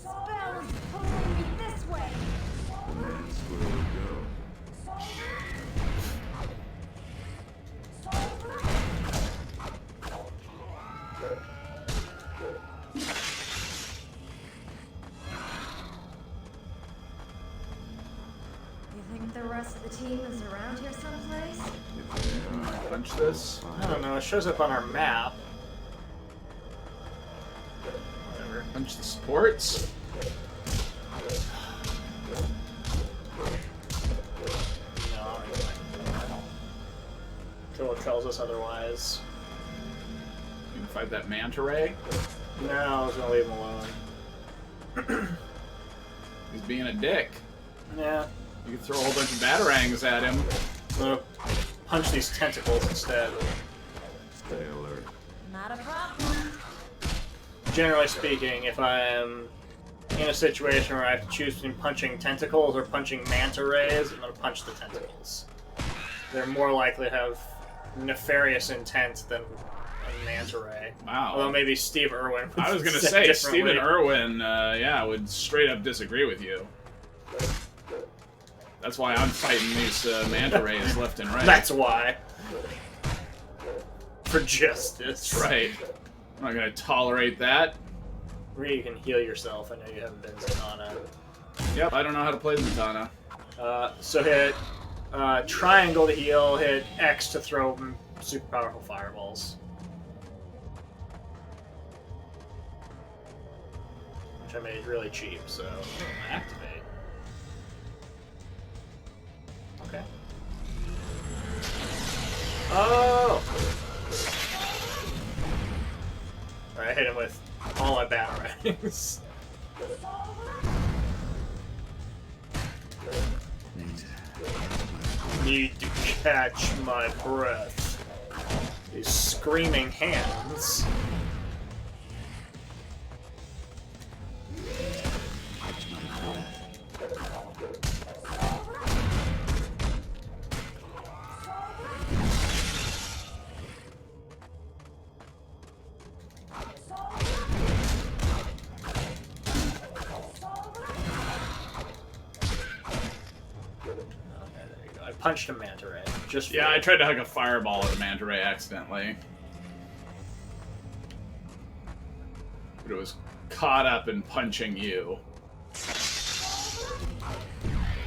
spell is pulling me this way. That's where we go. You think the rest of the team is around here someplace? Punch this? I don't know, it shows up on our map. Whatever. Punch the supports. No, I don't even like that. Until it tells us otherwise. You can fight that manta ray. No, I was gonna leave him alone. He's being a dick. Yeah. You can throw a whole bunch of batarangs at him. I'm gonna punch these tentacles instead. Stay alert. Not a problem. Generally speaking, if I'm in a situation where I have to choose between punching tentacles or punching manta rays, I'm gonna punch the tentacles. They're more likely to have nefarious intent than a manta ray. Wow. Although maybe Steve Irwin would I was gonna say say, Stephen differently. Irwin, yeah, would straight up disagree with you. That's why I'm fighting these manta rays left and right. That's why. For justice. That's right. I'm not gonna tolerate that. Where you can heal yourself. I know you haven't been Zatanna. Yep, I don't know how to play Zatanna. So hit triangle to heal, hit X to throw super powerful fireballs. Which I made really cheap, so activate. Okay. Oh! Alright, I hit him with all my batarangs. Need to catch my breath. These screaming hands. Punched a manta ray. Just Yeah, I tried to hug a fireball at a manta ray accidentally. But it was caught up in punching you.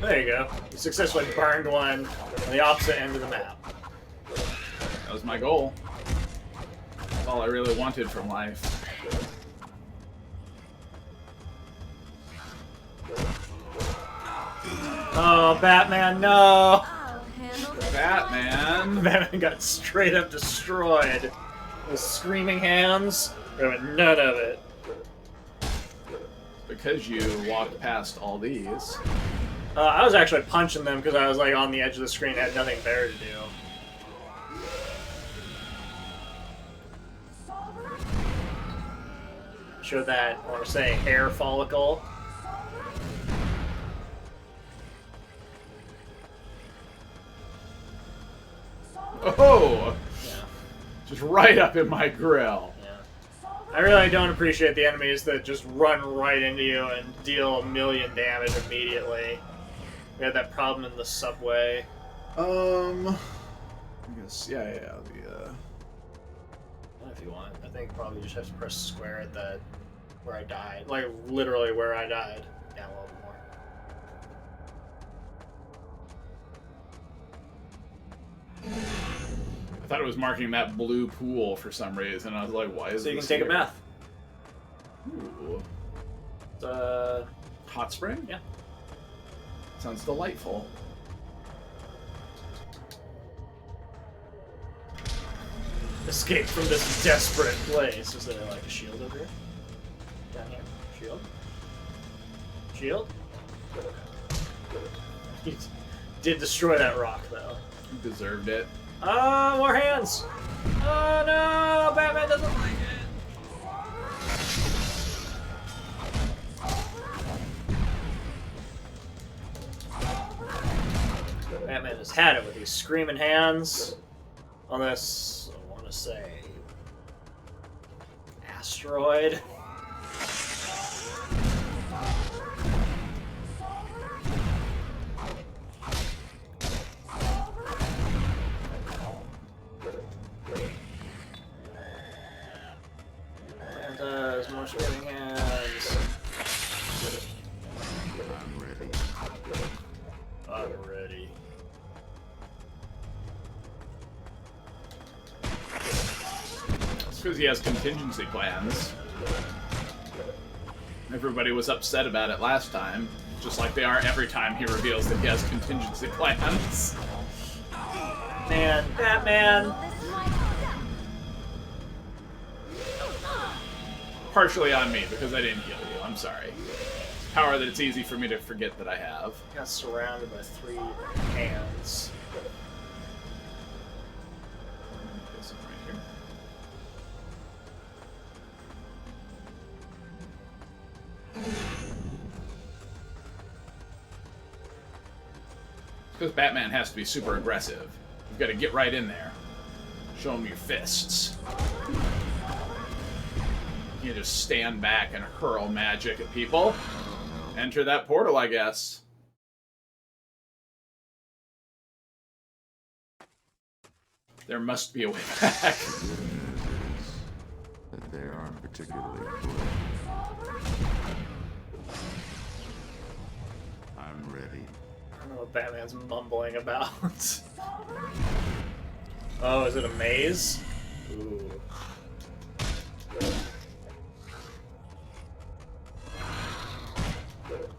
There you go. You successfully burned one on the opposite end of the map. That was my goal. That's all I really wanted from life. Oh, Batman, no! I'll handle this. Batman! Batman got straight up destroyed. Those screaming hands, having none of it. Because you walked past all these. I was actually punching them because I was like on the edge of the screen, had nothing better to do. Show that, I want to say, hair follicle. Oh! Yeah. Just right up in my grill. Yeah. I really don't appreciate the enemies that just run right into you and deal 1 million damage immediately. We had that problem in the subway. I guess, yeah. If you want, I think probably you just have to press square at that where I died, like literally where I died. Down a little more. I thought it was marking that blue pool for some reason. I was like, why is So you this can take here? a bath. Ooh. Hot spring? Yeah. Sounds delightful. Escape from this desperate place. Is there like a shield over here? Down here. Shield? Shield? He did destroy that rock though. You deserved it. Oh, more hands! Oh no! Batman doesn't like it! Batman has had it with these screaming hands on this, I want to say, asteroid. those motion getting hands. I'm ready. I'm ready. It's because he has contingency plans. Everybody was upset about it last time, just like they are every time he reveals that he has contingency plans. Man, Batman. This might help. Partially on me, because I didn't heal you. I'm sorry. Power that it's easy for me to forget that I have. Got surrounded by 3 hands. Put some right here. Because Batman has to be super aggressive. You've got to get right in there. Show him your fists. You just stand back and hurl magic at people. Enter that portal, I guess. There must be a way back. That they aren't particularly good. I'm ready. I don't know what Batman's mumbling about. Oh, is it a maze? Ooh.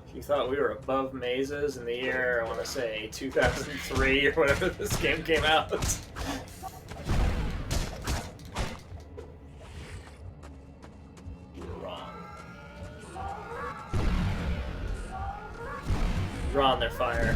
If you thought we were above mazes in the year, I want to say 2003 or whatever this game came out. You were wrong. Draw on their fire.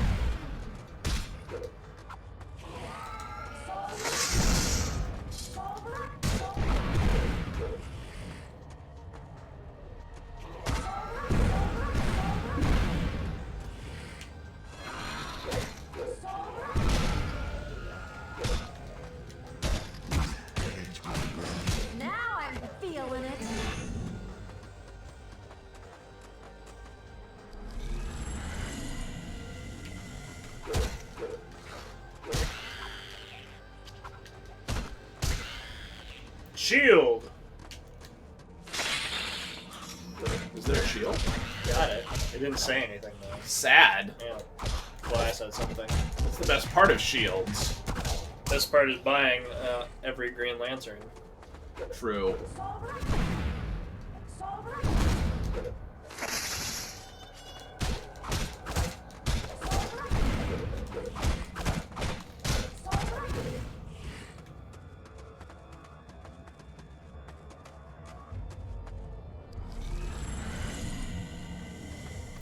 Now I'm feeling it. Shield! Is there a shield? Got it. It didn't say anything though. Sad. Yeah. Well, I said something. That's the best part of shields. Best part is buying every Green Lantern. True.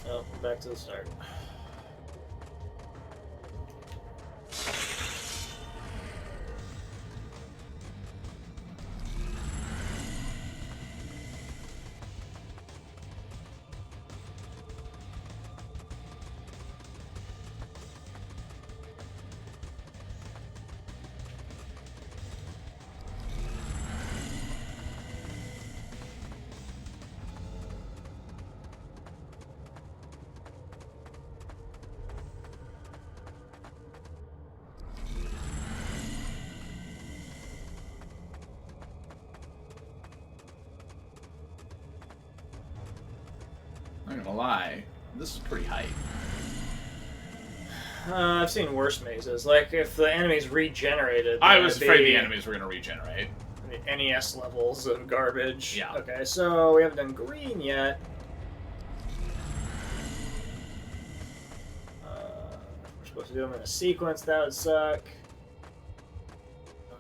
Oh, back to the start. I'm not gonna lie. This is pretty hype. I've seen worse mazes. Like, if the enemies regenerated... I then was it'd afraid be the enemies were gonna regenerate. the NES levels of garbage. Yeah. Okay, so we haven't done green yet. We're supposed to do them in a sequence. That would suck. We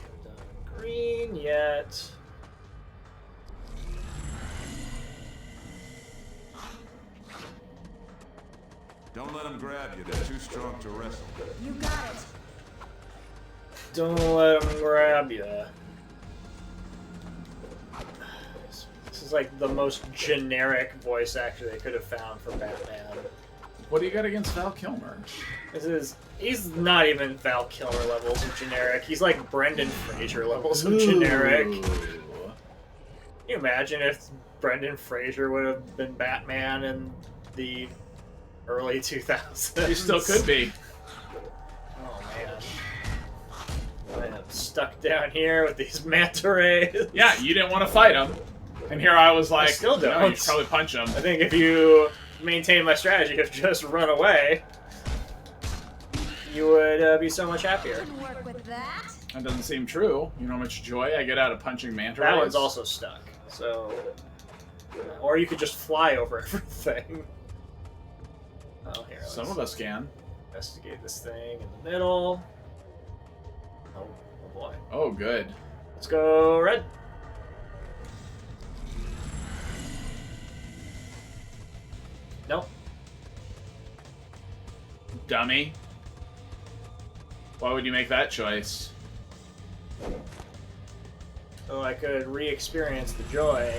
haven't done green yet. Don't let them grab you. They're too strong to wrestle. You got it. Don't let them grab you. This is like the most generic voice actor they could have found for Batman. What do you got against Val Kilmer? He's not even Val Kilmer levels of generic. He's like Brendan Fraser levels of generic. Ooh. Can you imagine if Brendan Fraser would have been Batman in the early 2000s? He still could be. Oh man. I am stuck down here with these manta rays. Yeah, you didn't want to fight him. And here I was like, still don't. no, you should probably punch him. I think if you maintain my strategy of just run away, you would be so much happier. Can work with that. That doesn't seem true. You know how much joy I get out of punching manta rays? That one's also stuck. So, or you could just fly over everything. Oh, here. Some of us can. Investigate this thing in the middle. Oh boy. Oh, good. Let's go red. Nope. Dummy. Why would you make that choice? Oh, I could re-experience the joy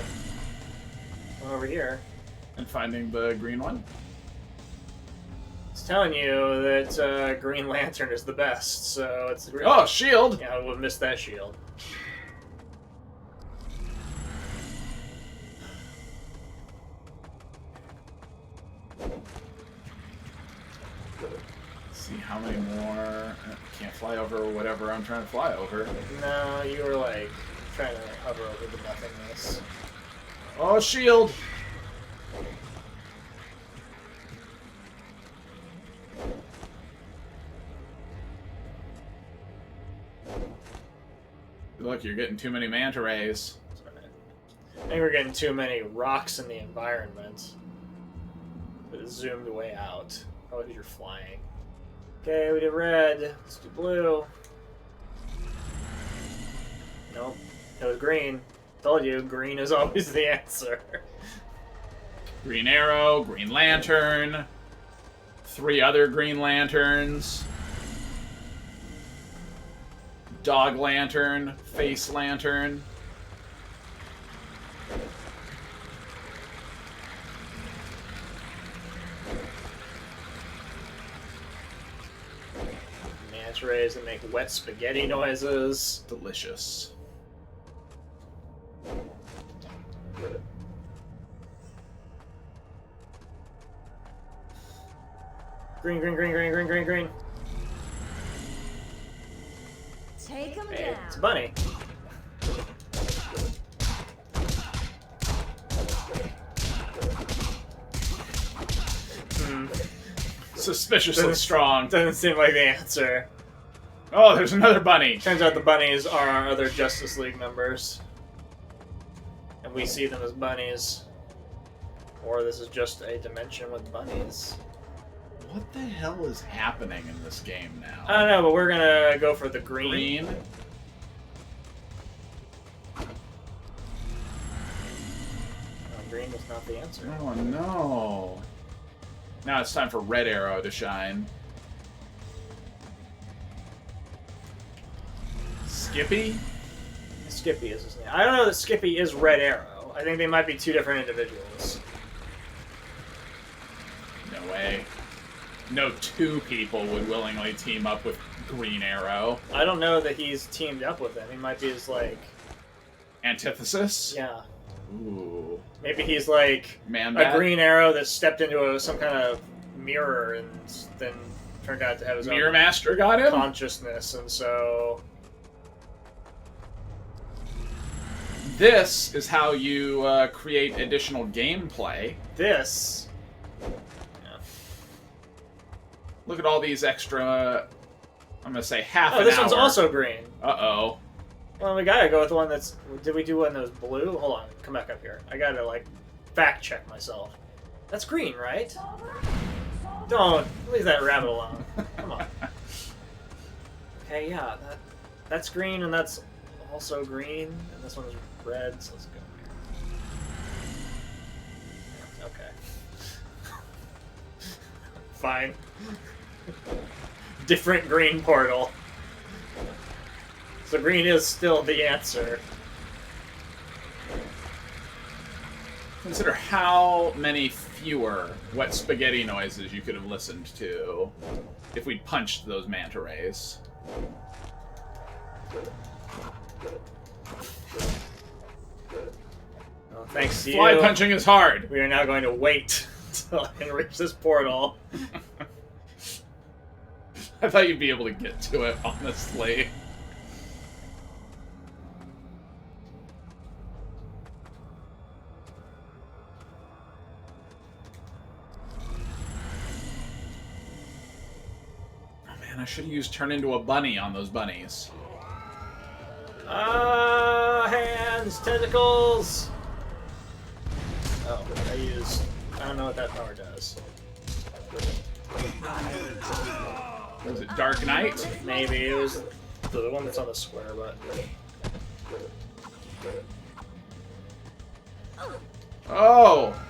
over here. And finding the green one? It's telling you that Green Lantern is the best, so it's... Oh, shield! Yeah, we'll miss that shield. See how many more... Can't fly over whatever I'm trying to fly over. No, you were like trying to hover over the nothingness. Oh, shield! Look, you're getting too many manta rays. I think we're getting too many rocks in the environment. But it zoomed way out. Oh, because you're flying. Okay, we did red. Let's do blue. Nope. It was green. Told you, green is always the answer. Green arrow, green lantern, 3 other green lanterns, dog lantern, face lantern. Manta rays that make wet spaghetti noises. Delicious. Green, green, green, green, green, green, green. Take him Hey, down. it's a bunny. Suspiciously strong. Doesn't seem like the answer. Oh, there's another bunny. Turns out the bunnies are our other Justice League members. And we see them as bunnies. Or this is just a dimension with bunnies. What the hell is happening in this game now? I don't know, but we're gonna go for the green. Green. Oh, green was not the answer. Oh no. Now it's time for red arrow to shine. Skippy? Skippy is his name. I don't know that Skippy is Red Arrow. I think they might be two different individuals. No way. No 2 people would willingly team up with Green Arrow. I don't know that he's teamed up with him. He might be his, like... Antithesis? Yeah. Ooh. Maybe he's like Man a Green Arrow that stepped into some kind of mirror and then turned out to have his Mirror own Master got him? consciousness, and so... This is how you create additional gameplay. This... Look at all these extra... I'm going to say half an Oh, this hour. one's also green. Uh-oh. Well, we gotta go with the one that's... Did we do one that was blue? Hold on, come back up here. I gotta, like, fact-check myself. That's green, right? Don't. Leave that rabbit alone. Come on. Okay, yeah, that's green, and that's also green, and this one's red, so let's go here. Okay. Fine. Different green portal. So green is still the answer. Consider how many fewer wet spaghetti noises you could have listened to if we'd punched those manta rays. Well, thanks to Fly you, punching is hard. we are now going to wait until I can reach this portal. I thought you'd be able to get to it, honestly. Man, I should have used turn into a bunny on those bunnies. Hands, tentacles. Oh, I don't know what that power does. Was it Dark Knight? Maybe it was the one that's on the square, but. Oh!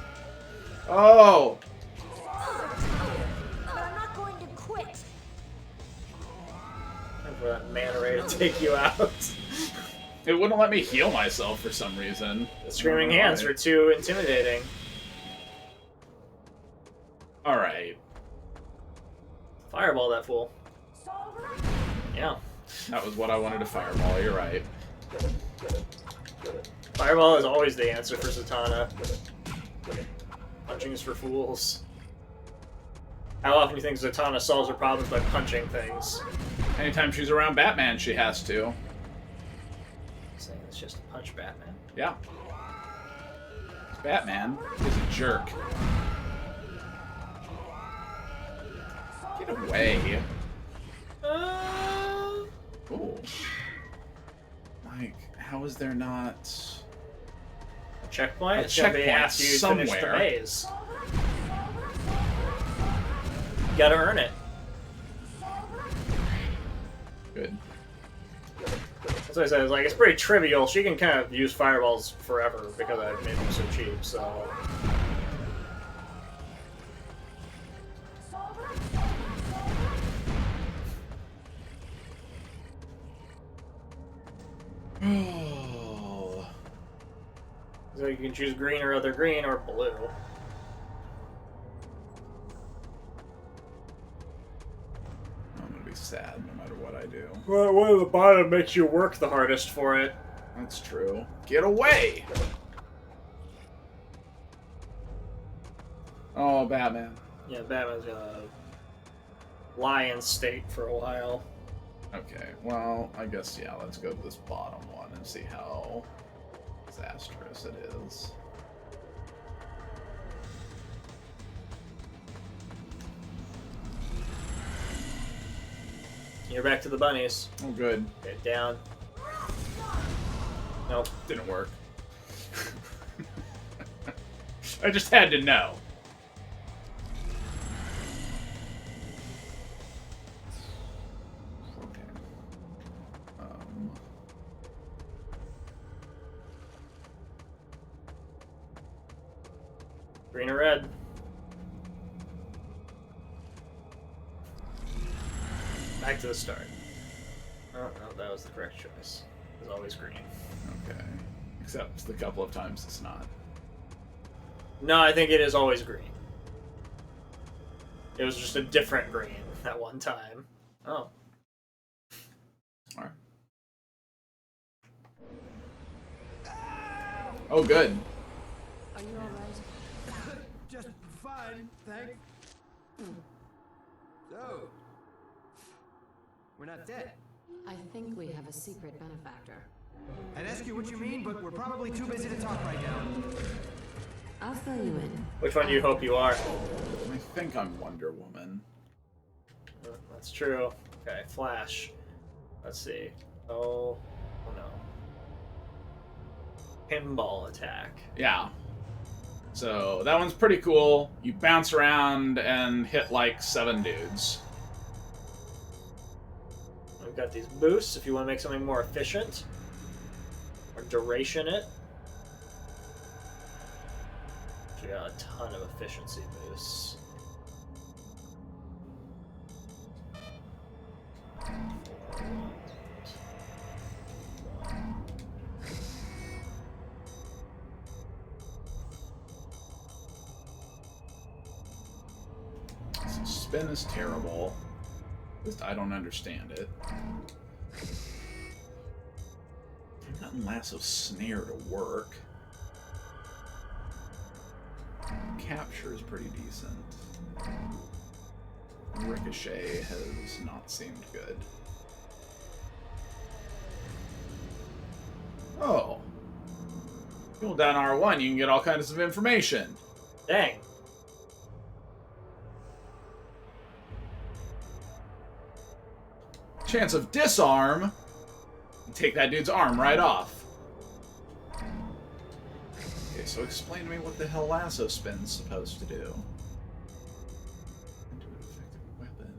Oh! But I'm not going to quit. Time for that mana ray to take you out. It wouldn't let me heal myself for some reason. The screaming hands are too intimidating. Alright. Fireball that fool. Yeah. That was what I wanted to fireball, you're right. Fireball is always the answer for Zatanna. Punching is for fools. How often do you think Zatanna solves her problems by punching things? Anytime she's around Batman, she has to. Saying it's just to punch Batman. Yeah. Batman is a jerk. Get away. Ooh. Like, how is there not... Checkpoint? A It's gonna be checkpoint after you finish the somewhere. maze. You gotta earn it. Good. That's what I said. It's like, it's pretty trivial. She can kind of use fireballs forever because I made them so cheap, so... Oh. So you can choose green or other green or blue. I'm gonna be sad no matter what I do. Well, one of the bottom makes you work the hardest for it. That's true. Get away! Oh, Batman. Yeah, Batman's gonna lie in state for a while. Okay, well, I guess, yeah, let's go to this bottom one and see how disastrous it is. You're back to the bunnies. Oh, good. Get down. Nope. Didn't work. I just had to know. Okay. Green or red? Back to the start. Oh, no, that was the correct choice. It was always green. Okay. Except the couple of times it's not. No, I think it is always green. It was just a different green at one time. Oh. Alright. Oh, good. Are you alright? Just fine, thanks. So, we're not dead. I think we have a secret benefactor. I'd ask you what you mean, but we're probably too busy to talk right now. I'll fill you in. Which one do you hope you are? I think I'm Wonder Woman. That's true. Okay, Flash. Let's see. Oh no. Pinball attack. Yeah. So that one's pretty cool. You bounce around and hit like 7 dudes. We've got these boosts if you want to make something more efficient. Or duration it. We got a ton of efficiency boosts. This spin is terrible. At least I don't understand it. I've gotten Lasso Snare to work. Capture is pretty decent. Ricochet has not seemed good. Oh. Hold down R1, you can get all kinds of information. Dang. Chance of disarm. Take that dude's arm right off. Okay, so explain to me what the hell lasso spin's supposed to do. Into an effective weapon.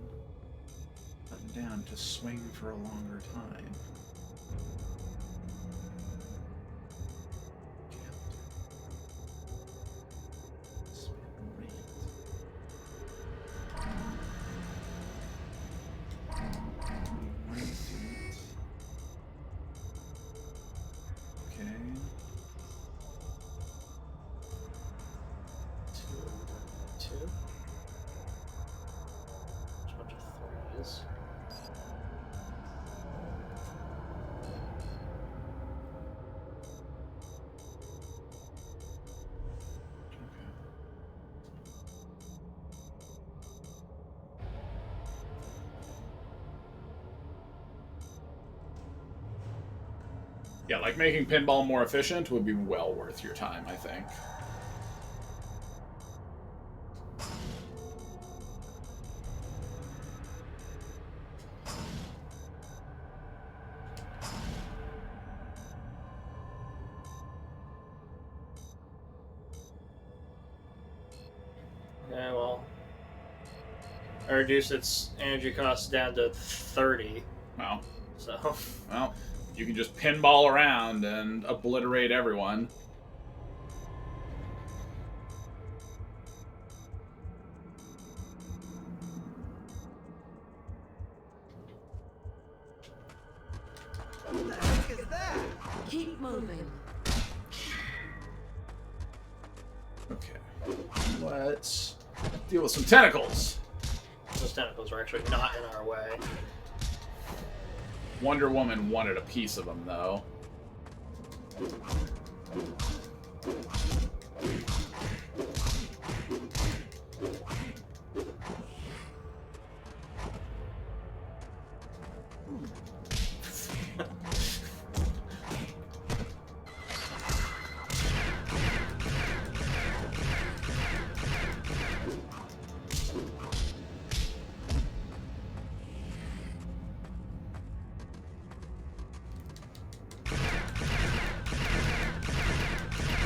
Button down to swing for a longer time. Yeah, like making pinball more efficient would be well worth your time, I think. Yeah, well, I reduced its energy cost down to 30. Well, So, well, you can just pinball around and obliterate everyone. What the heck is that? Keep moving. Okay. Let's deal with some tentacles. those tentacles are actually not in our way. Wonder Woman wanted a piece of them, though.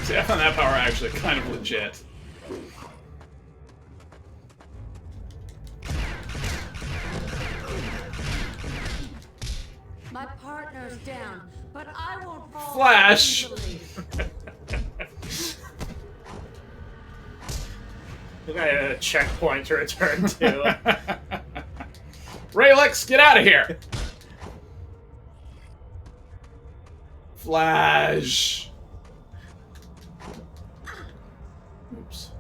See, I found that power actually kind of legit. My partner's down, but I won't fall. Flash! easily. I think I had a checkpoint to return to. Raylix, get out of here! Flash! Oops.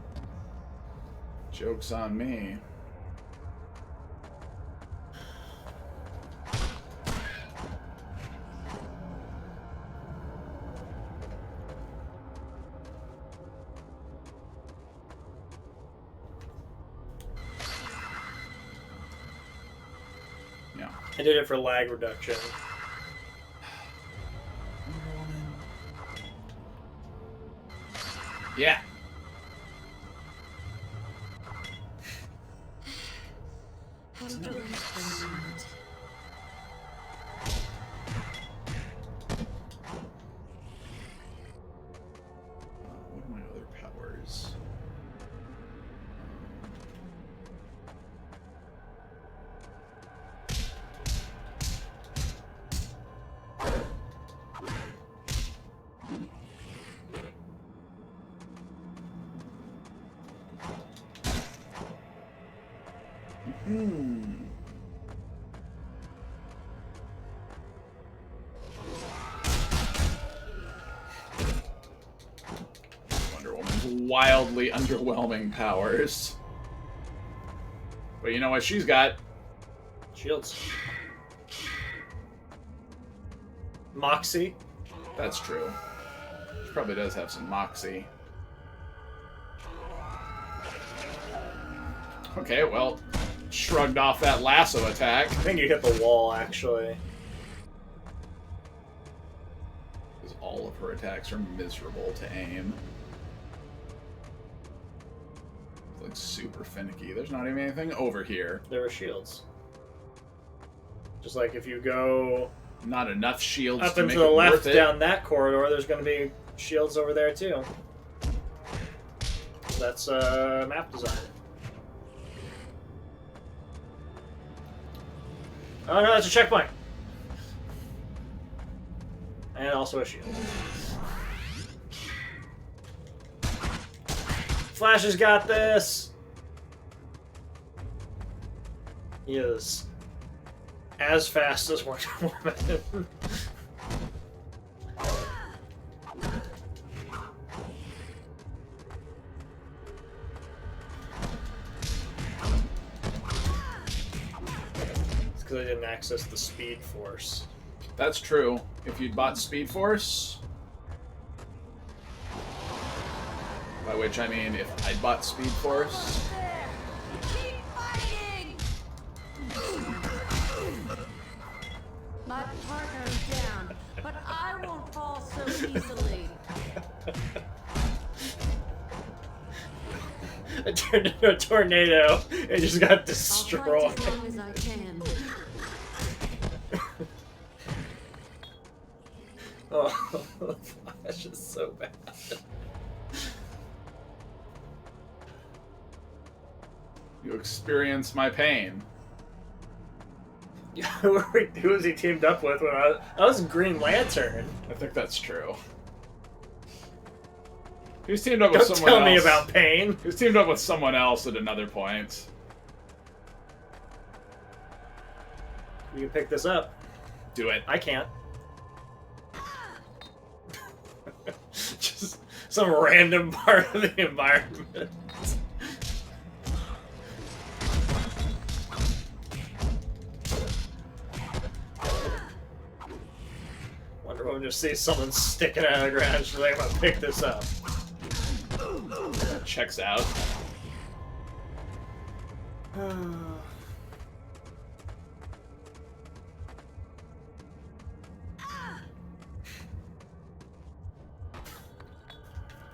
Joke's on me. Yeah. I did it for lag reduction. Yeah. How do I explain it? What are my other powers? Wonder Woman's wildly underwhelming powers. But you know what she's got? Shields. Moxie. That's true. She probably does have some moxie. Okay, well, shrugged off that lasso attack. I think you hit the wall, actually. Because all of her attacks are miserable to aim. It's like super finicky. There's not even anything over here. There were shields. Just like if you go Not enough shields up to and make to the it left worth it. down that corridor, there's going to be shields over there too. That's map design. Oh no, that's a checkpoint. And also a shield. Flash has got this. He is as fast as Wonder Woman. It's because I didn't access the Speed Force. That's true. If you'd bought Speed Force, by which I mean if I'd bought Speed Force, There! Keep fighting! My partner's down, but I won't fall so easily. I turned into a tornado and just got I'll fight destroyed. as long as I can. Oh, the Flash is so bad. you experience my pain. Who was he teamed up with when I was Green Lantern? I think that's true. He was teamed up with Don't someone tell else. me about pain. He was teamed up with someone else at another point. You can pick this up. Do it. I can't. Just some random part of the environment. Wonder Woman just sees someone sticking out of the ground. She's like, I'm gonna pick this up. Checks out.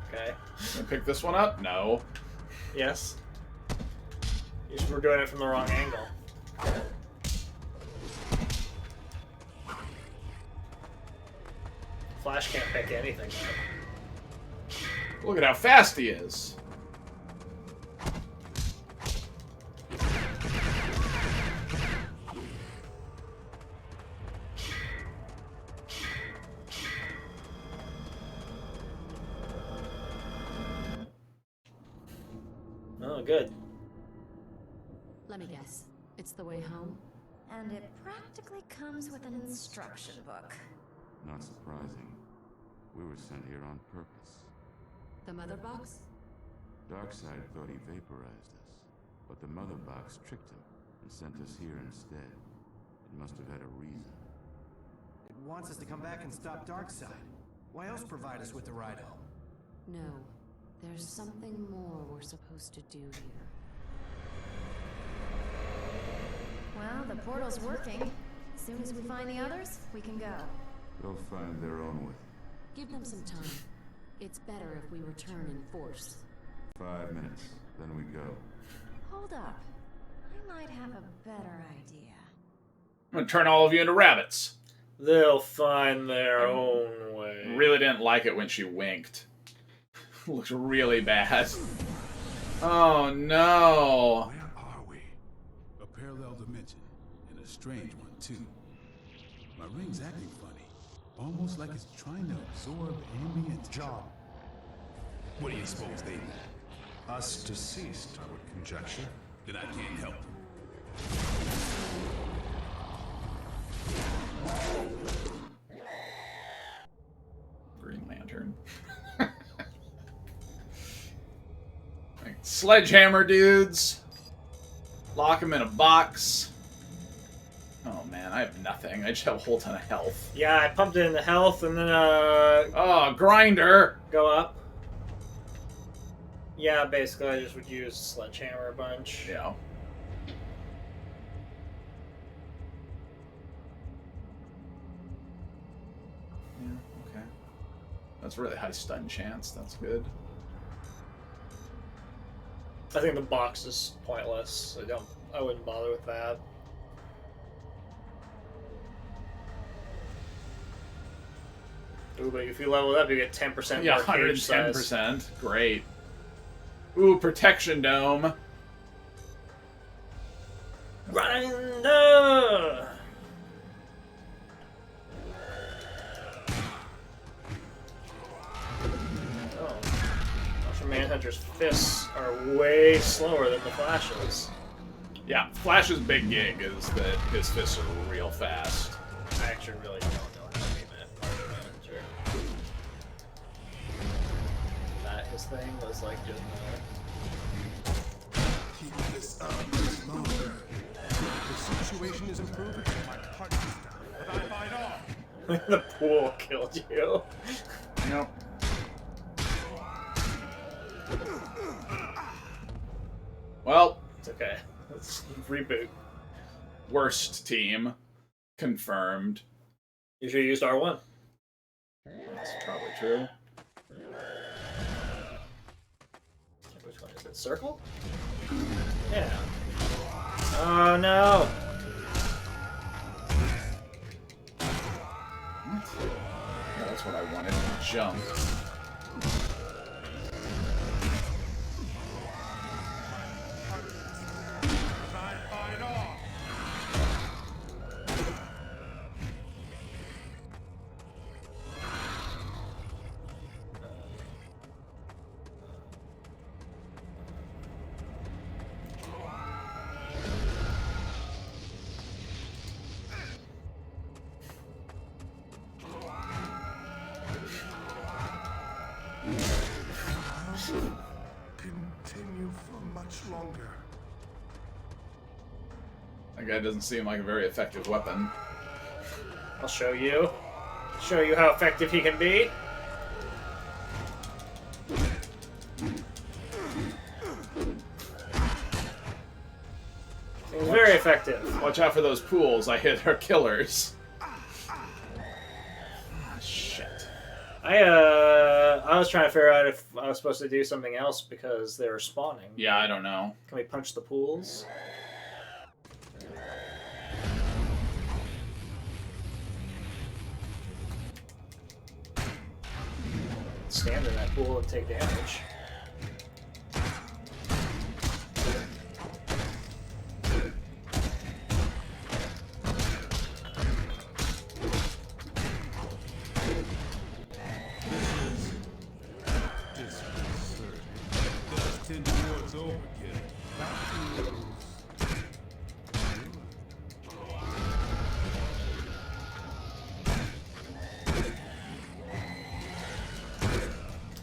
Okay. Can I pick this one up? No. Yes. You just were doing it from the wrong angle. Flash can't pick anything up. Look at how fast he is. Oh, good. Let me guess. It's the way home? And it practically comes with an instruction book. Not surprising. We were sent here on purpose. The mother box? Darkseid thought he vaporized us, but the mother box tricked him and sent us here instead. It must have had a reason. It wants us to come back and stop Darkseid. Why else provide us with the ride home? No. There's something more we're supposed to do here. Well, the portal's working. As soon as we find the others, we can go. They'll find their own way. Give them some time. It's better if we return in force. 5 minutes, then we go. Hold up. I might have a better idea. I'm gonna turn all of you into rabbits. They'll find their own way. Really didn't like it when she winked. Looks really bad. Oh no. Where are we? A parallel dimension, and a strange one, too. My ring's acting funny, almost like it's trying to absorb ambient. John, What do you suppose they mean? us deceased, I would conjecture. Then I can't help them. Green Lantern. Like, sledgehammer dudes. Lock them in a box. Oh man, I have nothing. I just have a whole ton of health. Yeah, I pumped it in the health and then Oh, grinder! go up. Yeah, basically I just would use Sledgehammer a bunch. Yeah. Yeah, okay. That's a really high stun chance. That's good. I think the box is pointless. I wouldn't bother with that. Ooh, but if you level it up, you get 10% Yeah, more cage size. 110%. Great. Ooh, protection dome. Grinder! Oh. Martian Manhunter's fists are way slower than the Flash's. Yeah, Flash's big gig is that his fists are real fast. I actually really don't know how to be Martian Manhunter. That his thing was like doing Keep this up much longer. The situation is improving. My partner's down, but I fight on. the pool killed you. Yep. Well, It's okay. Let's reboot. worst team. Confirmed. You should have used R1. That's probably true. Which one is it? Circle? Yeah. Oh no! What? Yeah, that's what I wanted. Jump. Continue for much longer. That guy doesn't seem like a very effective weapon. I'll show you. Show you how effective he can be. He's very effective. Watch out for those pools. I hit our killers. Shit. I was trying to figure out if I was supposed to do something else because they were spawning. Yeah, I don't know. Can we punch the pools? Stand in that pool and take damage.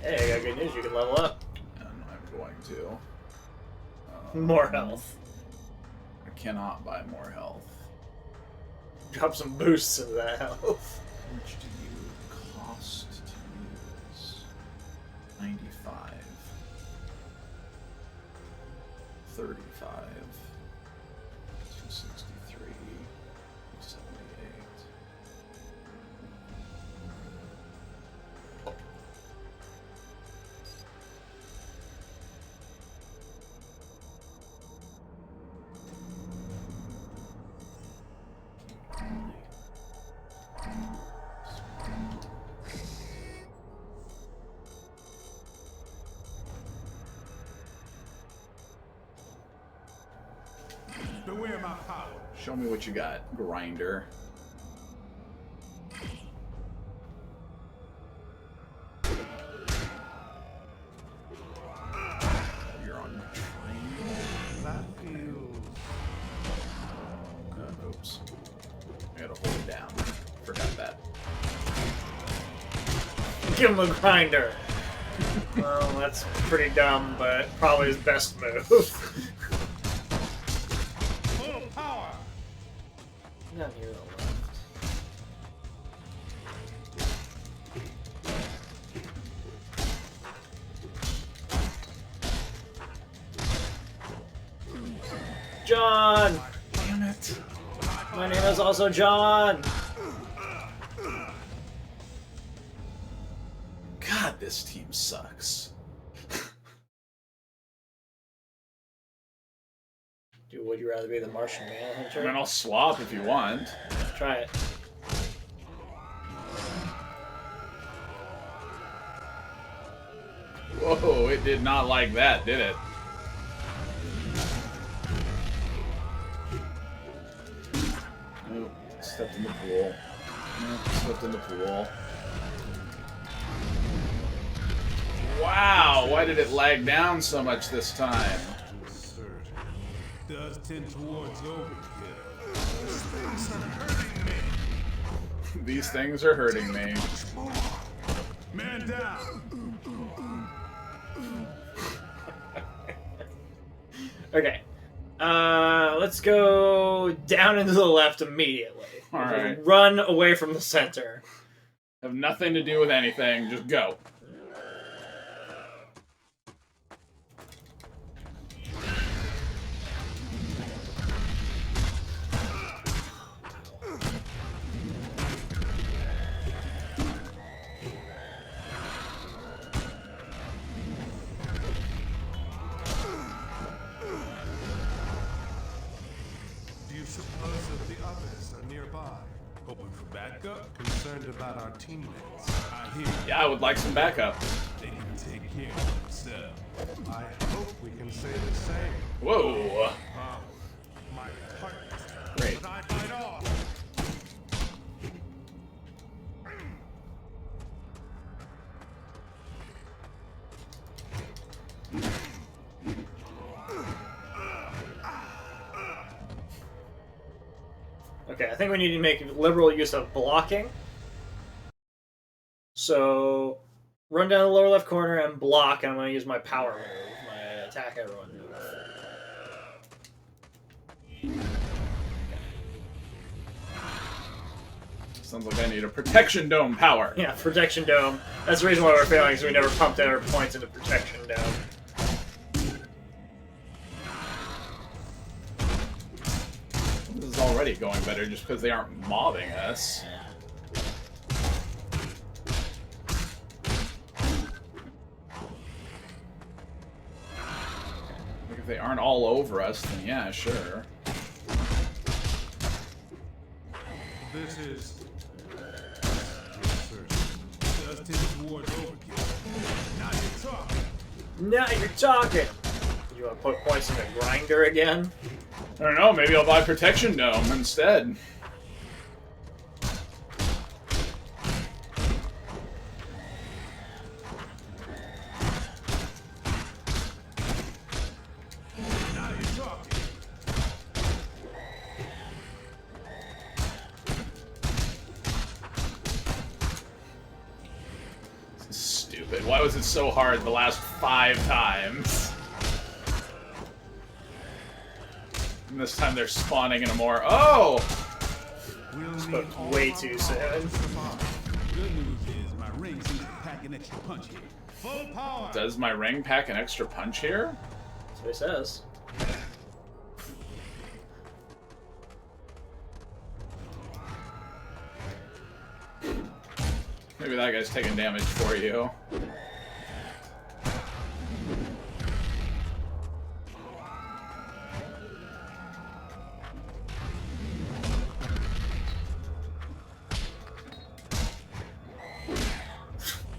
Hey, I got good news. You can level up. And I'm going to. More health. I cannot buy more health. Drop some boosts into that health. How much do you cost to use? 95. 35. 263. 78. Beware my power. Show me what you got, grinder. You're on triangle. That feels Oops. I gotta hold it down. Forgot that. Give him a grinder. Well, that's pretty dumb, but probably his best move. full power. Down here on the left. John! Damn it. My name is also John! God, this team sucks. Dude, would you rather be the Martian Manhunter? I mean, I'll swap if you want. Try it. Whoa, it did not like that, did it? Oh, stepped in the pool. Nope, slipped in the pool. Wow, why did it lag down so much this time? Does tend towards overkill. These things are hurting me. Man down! Okay. Let's go down and to the left immediately. Alright. Run away from the center. Have nothing to do with anything, just go. Hoping for backup? Concerned about our teammates. I hear Yeah, I would like some backup. they can take care of themselves. I hope we can say the same. Whoa. My partners. Great. But I fight off. Okay, I think we need to make liberal use of blocking. So, run down the lower left corner and block, and I'm going to use my power move, my attack everyone move. Sounds like I need a protection dome power. Yeah, protection dome. That's the reason why we're failing, is we never pumped our points into protection dome. This is already going better just because they aren't mobbing us. Like if they aren't all over us, then yeah, sure. This is Does tend towards overkill. Now you're talking. Now you're talking! You want to put points in the grinder again? I don't know, maybe I'll buy protection dome instead. Now you're talking. This is stupid. Why was it so hard the last 5 times? And this time they're spawning in a more... Oh! But way too soon. Good news is my ring seems to pack an extra punch here. Full power. Does my ring pack an extra punch here? That's what he says. Maybe that guy's taking damage for you.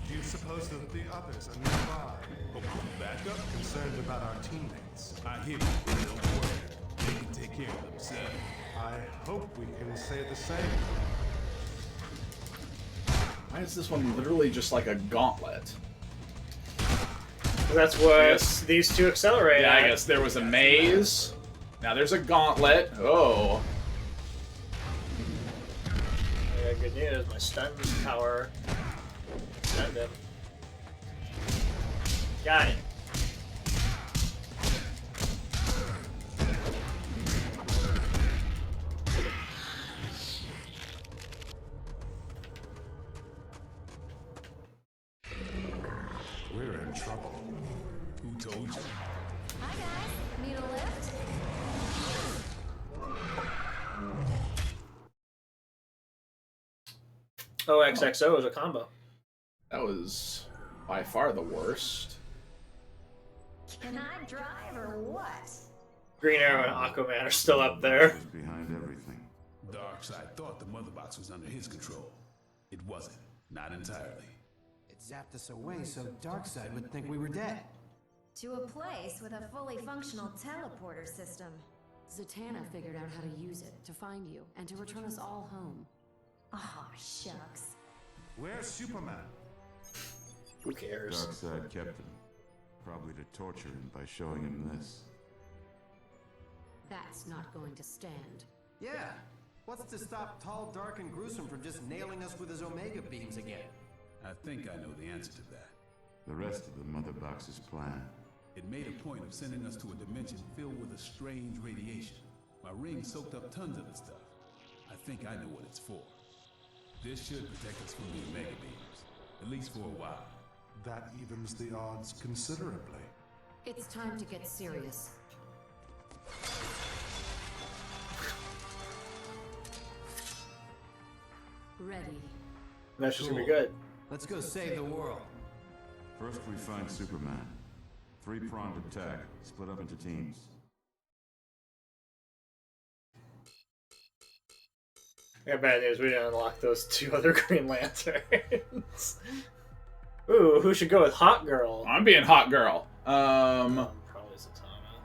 Do you suppose that the others are nearby? Hoping for backup. Concerned about our teammates. I hear you. Don't worry. They can take care of themselves. I hope we can say the same. Why is this one literally just like a gauntlet? That's what these two accelerate Yeah, at. I guess there was a maze. Now there's a gauntlet. Oh. I got good news. My stun power stunned him. Got it. We're in trouble. Who told you? Hi guys, need a lift? OXXO is a combo. That was by far the worst. Can I drive or what? Green Arrow and Aquaman are still up there. Is behind everything. Darkseid thought the mother box was under his control. It wasn't. Not entirely. It's zapped us away so Darkseid would think we were dead. To a place with a fully functional teleporter system. Zatanna figured out how to use it to find you and to return us all home. Aw, shucks. Where's Superman? Who cares? Darkseid kept him. Probably to torture him by showing him this. That's not going to stand. Yeah. What's to stop Tall, Dark, and Gruesome from just nailing us with his Omega beams again? I think I know the answer to that. The rest of the Mother Box's plan. It made a point of sending us to a dimension filled with a strange radiation. My ring soaked up tons of the stuff. I think I know what it's for. This should protect us from the Omega beams, at least for a while. That evens the odds considerably. It's time to get serious. Ready. That's just gonna be good. Let's go save the world. First we find Superman. Three-pronged attack, split up into teams. I got bad news, we didn't unlock those 2 other Green Lanterns. Ooh, who should go with HAWKOIRL? I'm being HAWKOIRL. Probably Zatanna.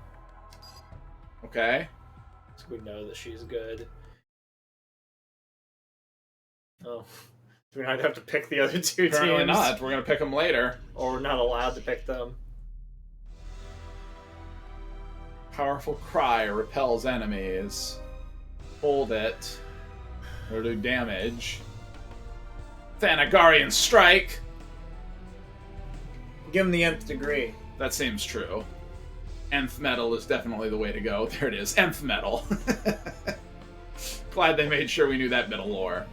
Okay. So we know that she's good. Oh. Do we not have to pick the other 2 Apparently teams? not. We're gonna pick them later. Or we're not allowed to pick them. Powerful cry repels enemies. Hold it. Or do damage. Thanagarian strike! Give him the nth degree. That seems true. Nth metal is definitely the way to go. There it is. Nth metal. Glad they made sure we knew that bit of lore.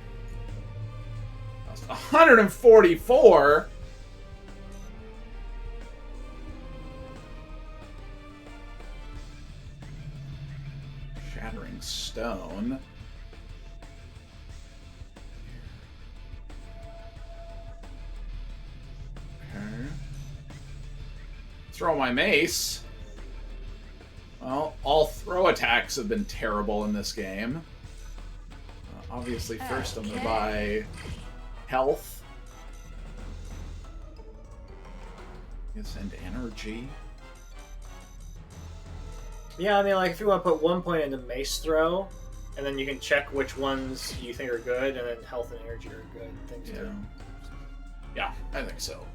144? Shattering stone. Okay. Throw my mace. Well, all throw attacks have been terrible in this game. Obviously, first I'm gonna buy health. Yes, and energy. Yeah, I mean, like, if you want to put 1 point into mace throw, and then you can check which ones you think are good, and then health and energy are good things too. Yeah, I think so.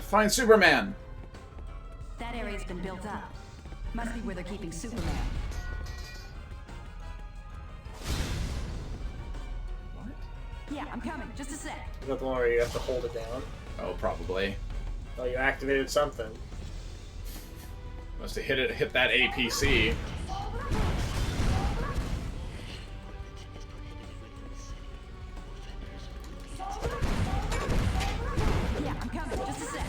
Find Superman. That area's been built up. Must be where they're keeping Superman. What? Yeah, I'm coming. Just a sec. Is that the one where you have to hold it down? Oh, probably. Oh, you activated something. Must have hit that APC. Yeah, I'm coming. Just a sec.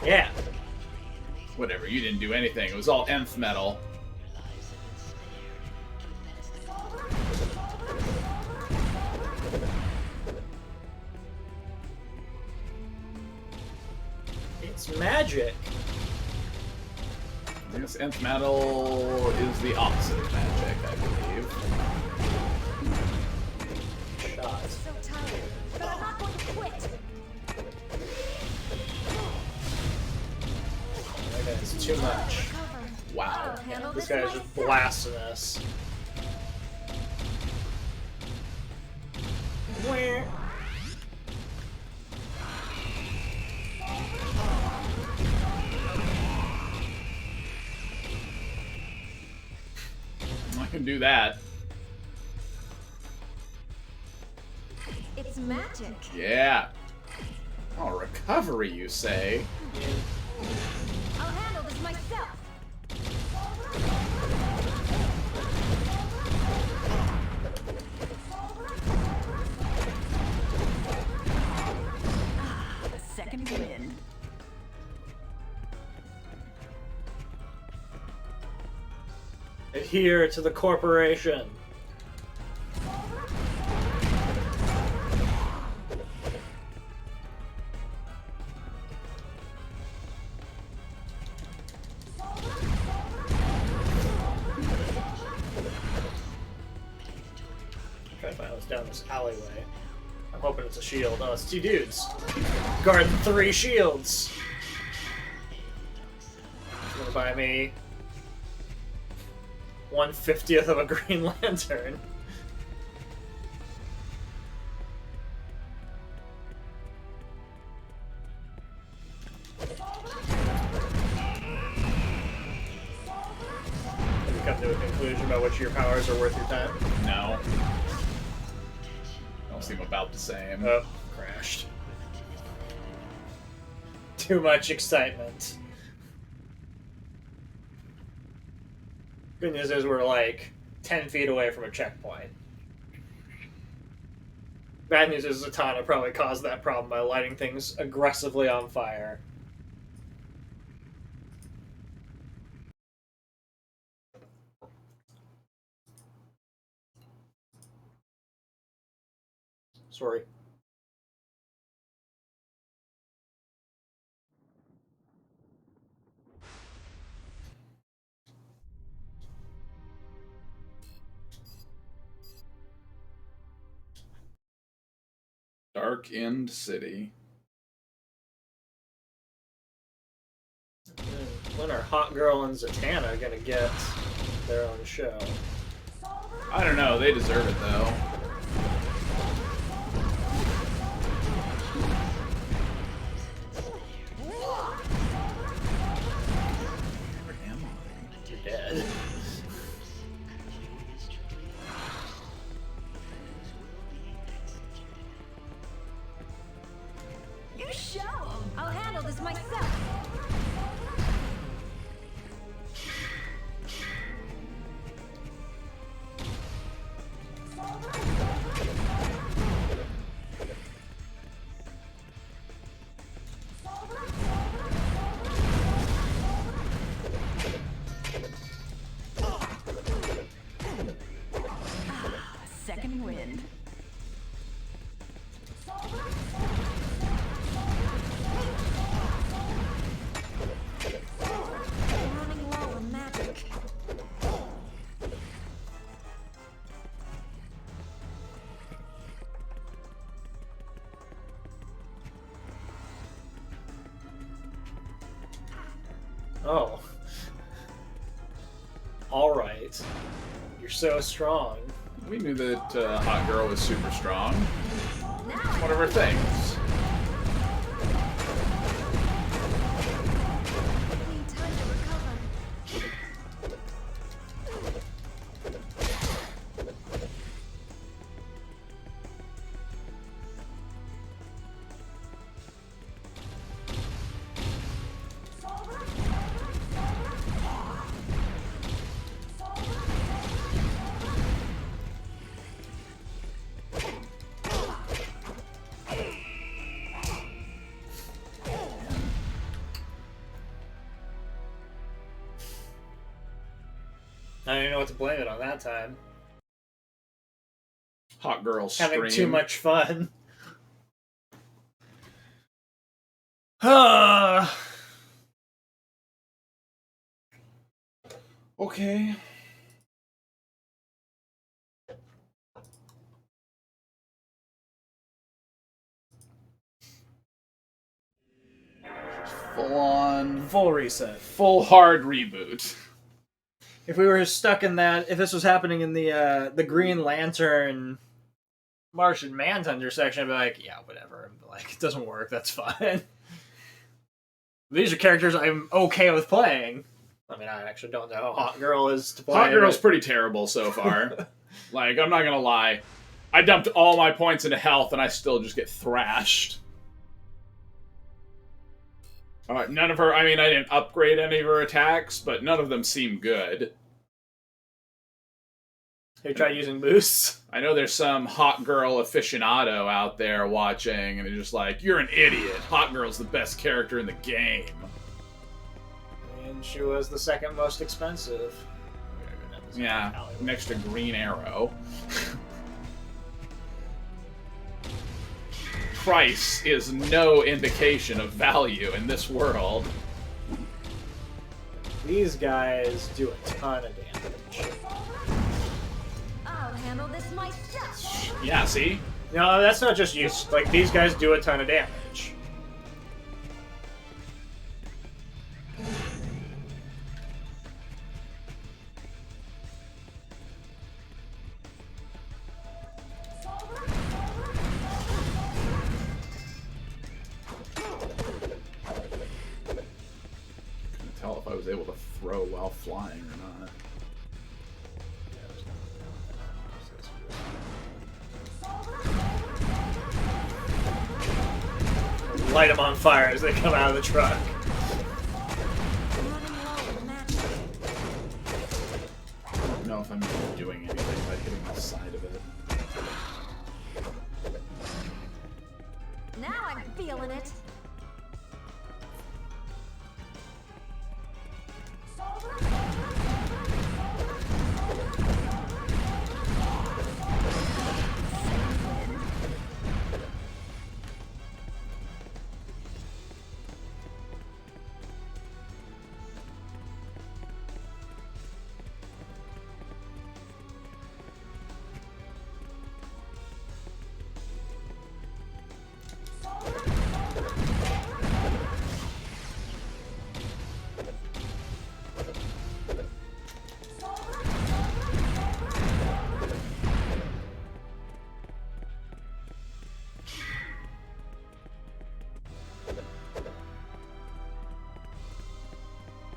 Yeah. Whatever, you didn't do anything. It was all nth metal. It's magic. I guess nth metal is the opposite of magic, I believe. Shot. So tired, but I'm not going to quit. Okay, it's too much. Wow. Handle This this guy's just myself. blasting us. Where? I can do that. It's magic. Yeah. Oh, recovery, you say? I'll handle this myself. A second wind. Adhere to the corporation. down this alleyway. I'm hoping it's a shield. Oh, it's 2 dudes. Guarding 3 shields. It's gonna buy me 1/50th of a Green Lantern. Have you come to a conclusion about which of your powers are worth your time? No. Don't seem about the same. Oh, crashed. Too much excitement. Good news is we're like 10 feet away from a checkpoint. Bad news is Zatanna probably caused that problem by lighting things aggressively on fire. Sorry. Dark End City. When are HAWKOIRL and Zatanna gonna get their own show? I don't know. They deserve it, though. Where am I? You're dead. You show 'em. I'll handle this myself. Second wind. Running low on magic. Oh. Alright. You're so strong. We knew that HAWKOIRL was super strong. One of her things. Need time to recover. I don't even know what to blame it on that time. HAWKOIRL stream. Having too much fun. Ah. Okay. Full on, Full reset. full hard reboot. If we were stuck in that, if this was happening in the Green Lantern Martian Manhunter section, I'd be like, yeah, whatever. Like, it doesn't work. That's fine. These are characters I'm okay with playing. I mean, I actually don't know how HAWKOIRL is to play. HAWKOIRL's pretty terrible so far. Like, I'm not gonna lie. I dumped all my points into health and I still just get thrashed. None of her, I mean, I didn't upgrade any of her attacks, but none of them seem good. Have you tried using boosts? I know there's some HAWKOIRL aficionado out there watching, and they're just like, you're an idiot. HAWKOIRL's the best character in the game. And she was the second most expensive. Yeah, next to Green Arrow. Price is no indication of value in this world. These guys do a ton of damage. I'll handle this myself. Yeah, see? No, that's not just use. Like, these guys do a ton of damage. Couldn't tell if I was able to throw while flying or not. Light them on fire as they come out of the truck. I'm running low on matches. I don't know if I'm doing anything by hitting the side of it. Now I'm feeling it.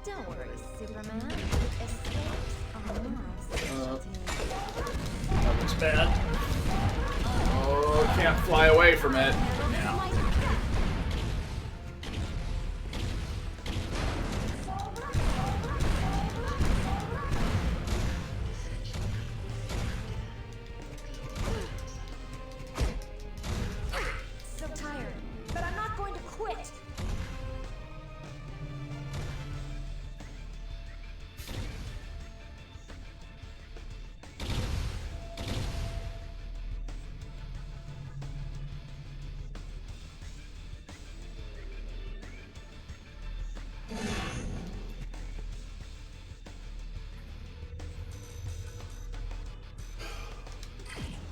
Don't worry, Superman. Escapes are my specialty. That was bad. Oh, can't fly away from it. Handle this myself. So tired, but I'm not going to quit.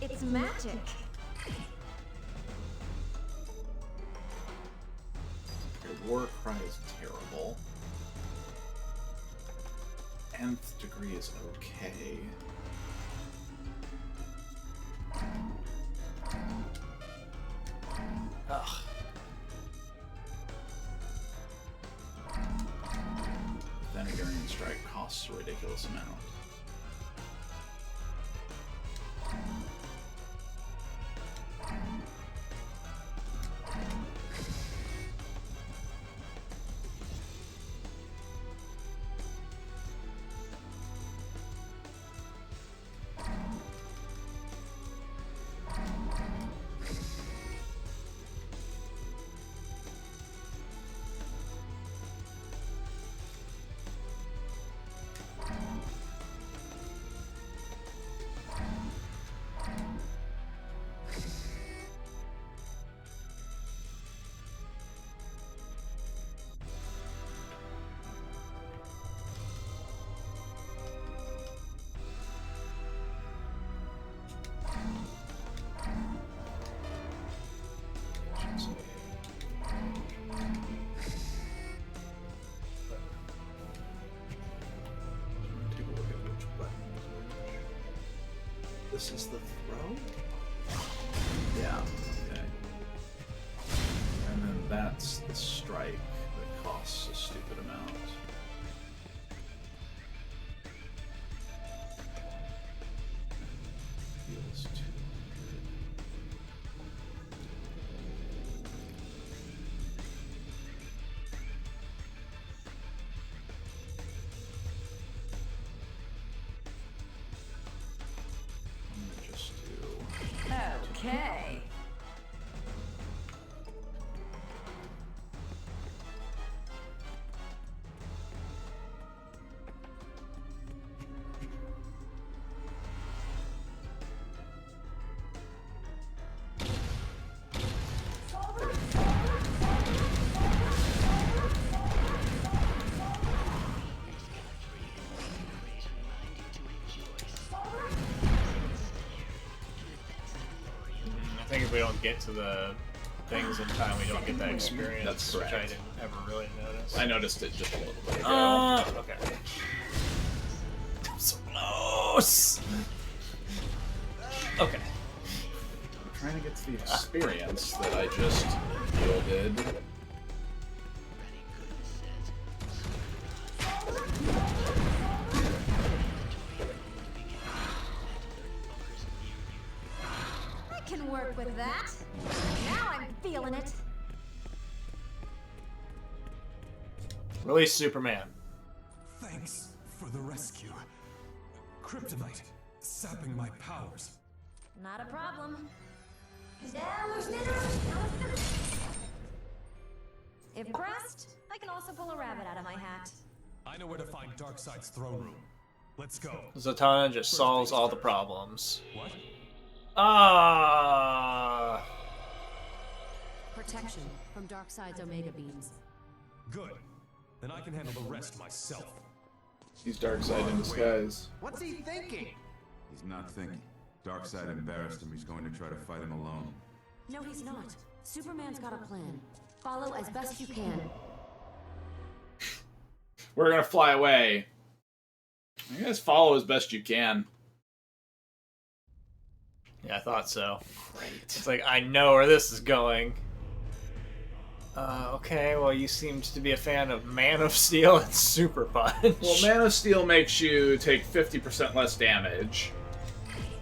It's magic. Your war cry is terrible. Nth degree is okay. Ugh. Venegarian strike costs a ridiculous amount. Take a look at which button is which. This is the throw? Yeah, okay. And then that's the strike that costs a stupid amount. Feels 200. I'm gonna just do Okay. if we don't get to the things in time, we don't get that experience. That's which I correct. didn't ever really notice. I noticed it just a little bit ago. Okay. So close. Okay. I'm trying to get to the experience that I just yielded. I can work with that. Now I'm feeling it. Release Superman. Thanks for the rescue. Kryptonite, sapping my powers. Not a problem. If pressed, I can also pull a rabbit out of my hat. I know where to find Darkseid's throne room. Let's go. Zatanna just solves all the problems. What? Ah. Protection from Darkseid's Omega beams. Good. Then I can handle the rest myself. He's Darkseid in disguise. What's he thinking? He's not thinking. Darkseid embarrassed him. He's going to try to fight him alone. No, he's not. Superman's got a plan. Follow as best you can. We're gonna fly away. You guys follow as best you can. Yeah, I thought so. Great. It's like, I know where this is going. Okay, well, you seemed to be a fan of Man of Steel and Super Punch. Well, Man of Steel makes you take 50% less damage.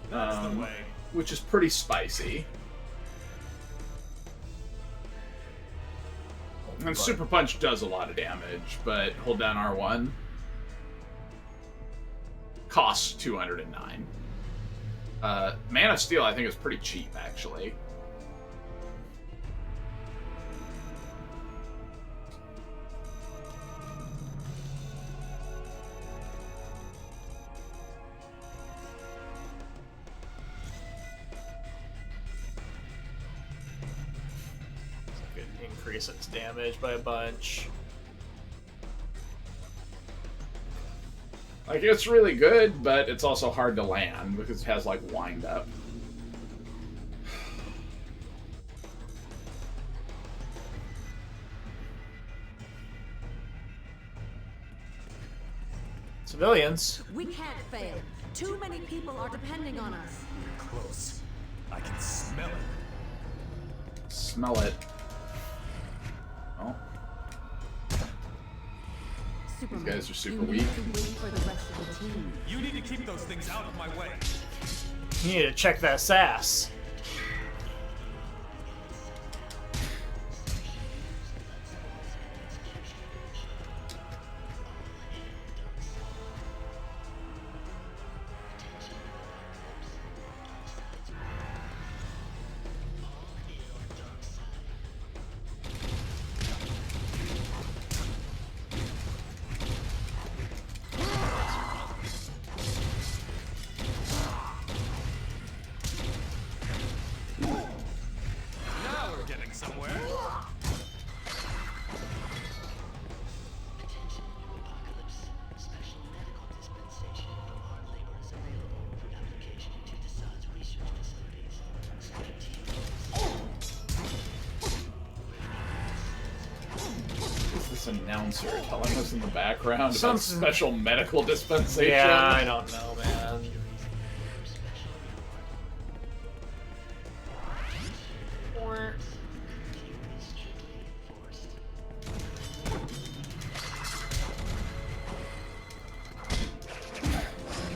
That's the way. Which is pretty spicy. And Super Punch does a lot of damage, but hold down R1. Costs 209. Man of Steel, I think, is pretty cheap, actually. Could increase its damage by a bunch. Like, it's really good, but it's also hard to land because it has, like, wind up. Civilians. We can't fail. Too many people are depending on us. Close. I can smell it. Smell it. Oh. Superman, These guys are super you need weak. to wait for the rest of the team. You need to keep those things out of my way. You need to check that sass. Now we're getting somewhere. Who's this announcer telling us in the background Some- about special medical dispensation? Yeah, I don't know, man.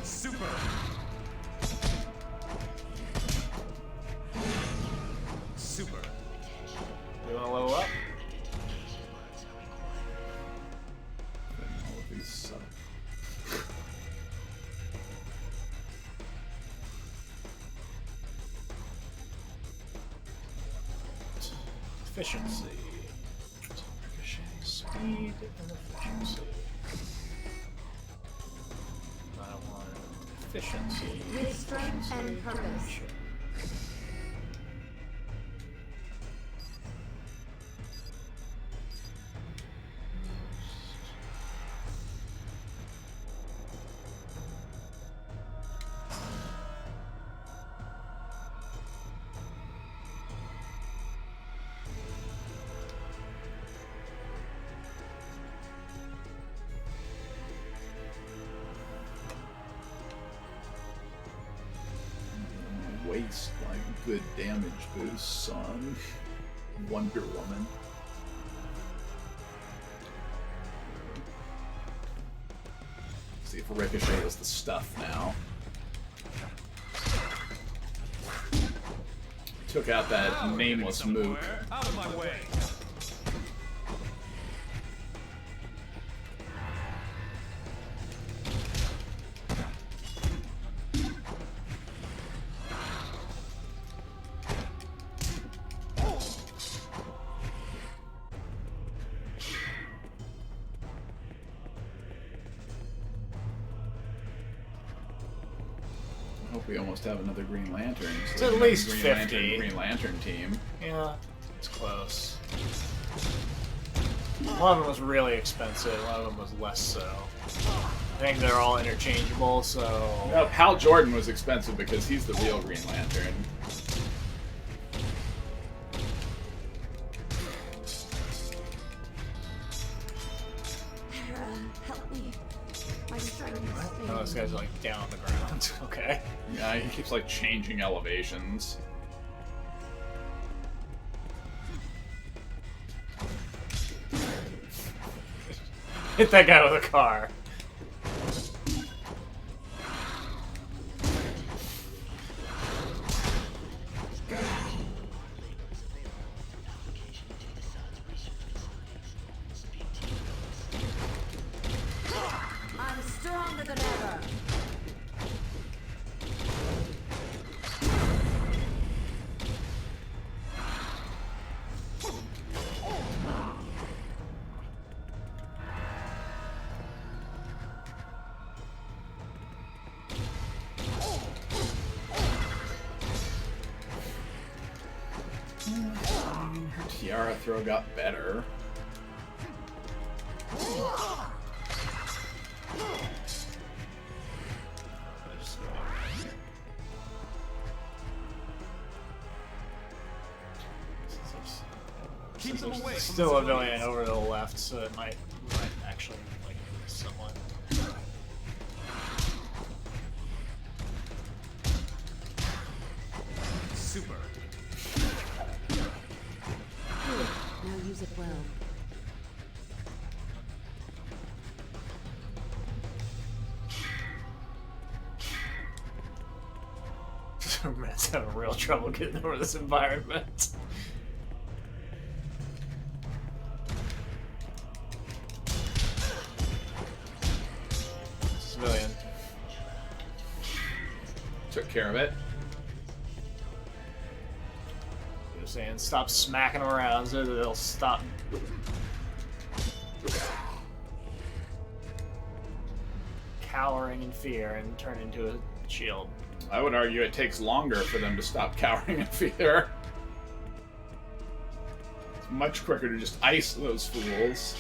Super. Super. You wanna level up? All of these suck. Efficiency. Speed and efficiency. I want efficiency. With strength and purpose. waste like good damage boosts on Wonder Woman. See if Ricochet is the stuff now. Took out that nameless mook. Out of my way. We almost have another Green Lantern. So It's at least Green 50. Green Lantern team. Yeah, it's close. One of them was really expensive, one of them was less so. I think they're all interchangeable, so... No, Hal Jordan was expensive because he's the real Green Lantern. Help me. My strength is failing. Oh, this guy's like down on the ground. Okay. Yeah, he keeps like changing elevations. Hit that guy with a car. I'm stronger than ever. Her tiara throw got better. Keep them away. Still a villain over to the left, so it might actually like someone. Super. Now use it well. Superman's having real trouble getting over this environment. Civilian. Took care of it. Just saying, stop smacking them around so that they'll stop. Cowering in fear and turn into a shield. I would argue it takes longer for them to stop cowering in fear. It's much quicker to just ice those fools.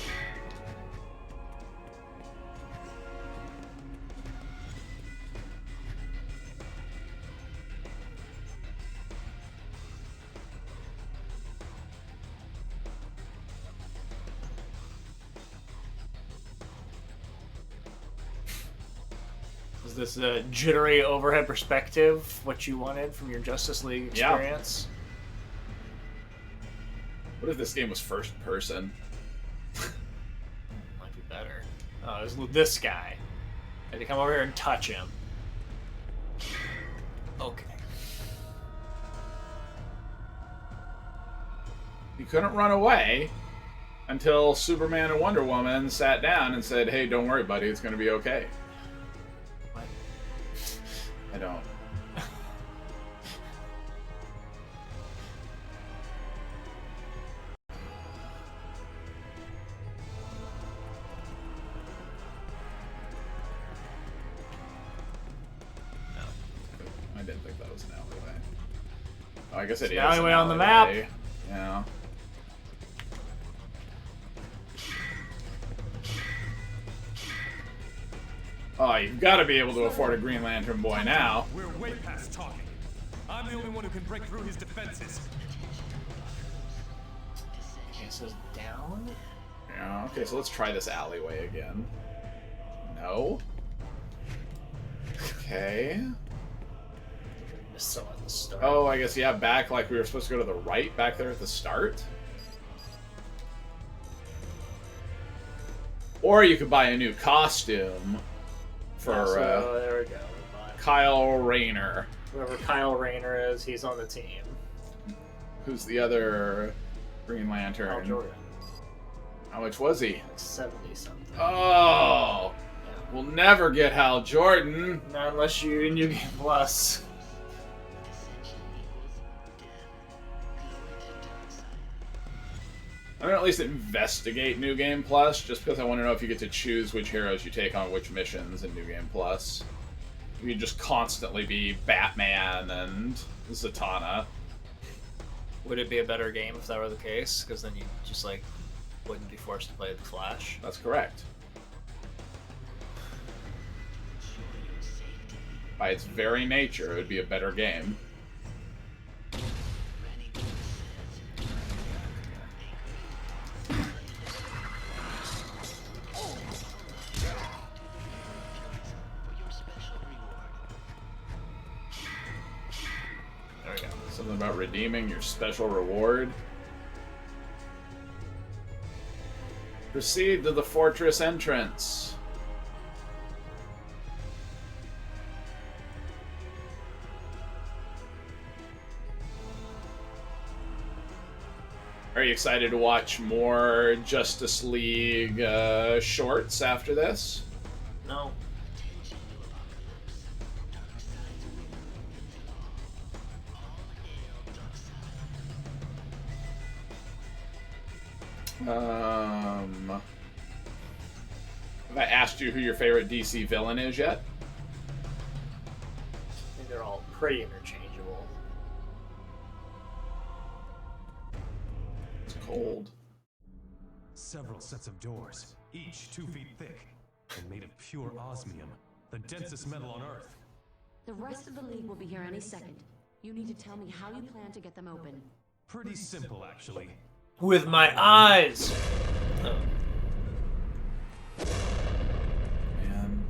Is this a jittery overhead perspective, what you wanted from your Justice League experience? What if this game was first person? Might be better. Oh, it was with this guy. I had to come over here and touch him. Okay. He couldn't run away until Superman and Wonder Woman sat down and said, "Hey, don't worry, buddy, it's going to be okay." What? I don't. I didn't think that was an alleyway. Oh, I guess it is an alleyway an on the map. alleyway. Yeah. Oh, you've got to be able to afford a Green Lantern boy now. We're way past talking. I'm the only one who can break through his defenses. Okay, so it's down? Yeah, okay, so let's try this alleyway again. No. Okay. Missed some at the start. Oh, I guess, yeah, back like we were supposed to go to the right back there at the start. Or you could buy a new costume for there we go. Kyle Rayner. Whoever Kyle Rayner is, he's on the team. Who's the other Green Hal Lantern? Jordan. How much was he? Like 70 something. Oh! Yeah. We'll never get Hal Jordan. Not unless you New Game Plus. I'm gonna at least investigate New Game Plus, just because I want to know if you get to choose which heroes you take on which missions in New Game Plus. You can just constantly be Batman and Zatanna. Would it be a better game if that were the case? Because then you just, like, wouldn't be forced to play the Flash. That's correct. By its very nature, it would be a better game. There we go. Something about redeeming your special reward. Proceed to the fortress entrance. Are you excited to watch more Justice League shorts after this? No. Have I asked you who your favorite DC villain is yet? I think they're all pretty interchangeable. It's cold. Several sets of doors, each 2 feet thick, and made of pure osmium, the densest metal on Earth. The rest of the League will be here any second. You need to tell me how you plan to get them open. Pretty simple, actually. With my eyes! Oh. Man.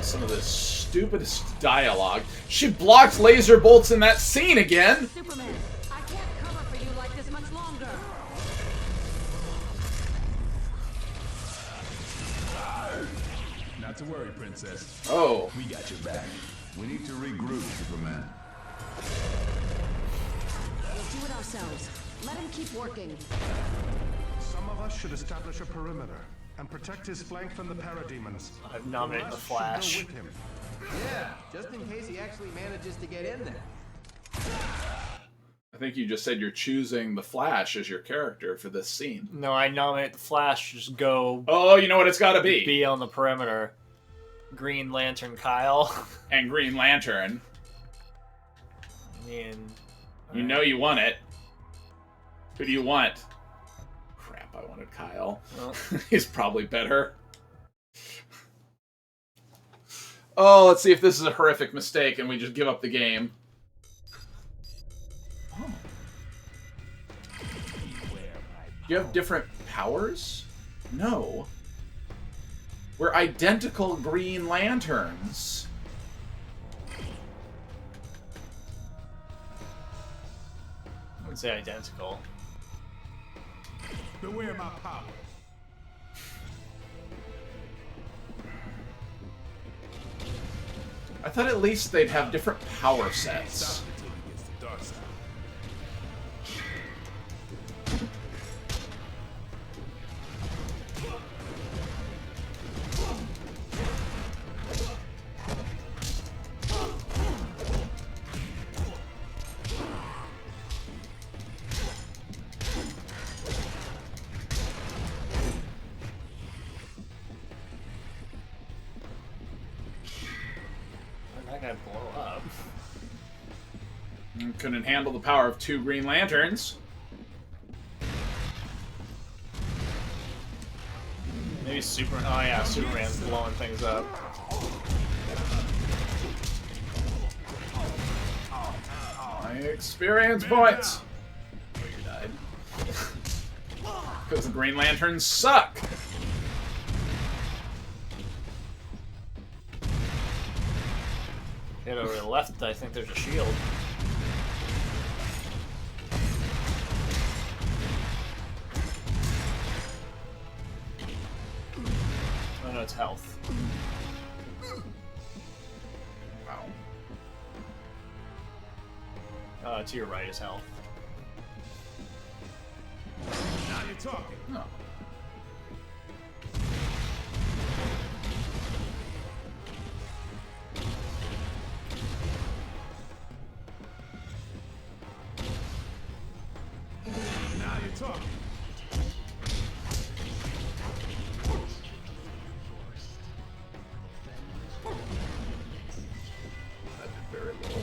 Some of the stupidest dialogue. She blocked laser bolts in that scene again! Superman, I can't cover for you like this much longer. Not to worry, Princess. Oh. We got your back. We need to regroup, Superman. We'll do it ourselves. Let him keep working. Some of us should establish a perimeter and protect his flank from the parademons. I've nominated the rest should go Flash. with him. Yeah, just in case he actually manages to get in there. I think you just said you're choosing the Flash as your character for this scene. No, I nominate the Flash. Just go Oh, you know what it's gotta be. be on the perimeter. Green Lantern Kyle. And Green Lantern. I mean, You know you want it. Who do you want? Crap, I wanted Kyle. well, He's probably better. Oh, let's see if this is a horrific mistake and we just give up the game. Oh. Do you have different powers? No. We're identical Green Lanterns. I would say identical. Beware my power. I thought at least they'd have different power sets. Stop until he gets the dark side. That guy blow up. Couldn't handle the power of 2 Green Lanterns. Maybe Superman. Oh yeah, Superman's blowing things up. My experience points. Oh, you died. Because the Green Lanterns suck. Hit over to the left, I think there's a shield. Oh no, it's health. Wow. To your right is health. Now you're talking. Oh. Now you're talking. That did very little.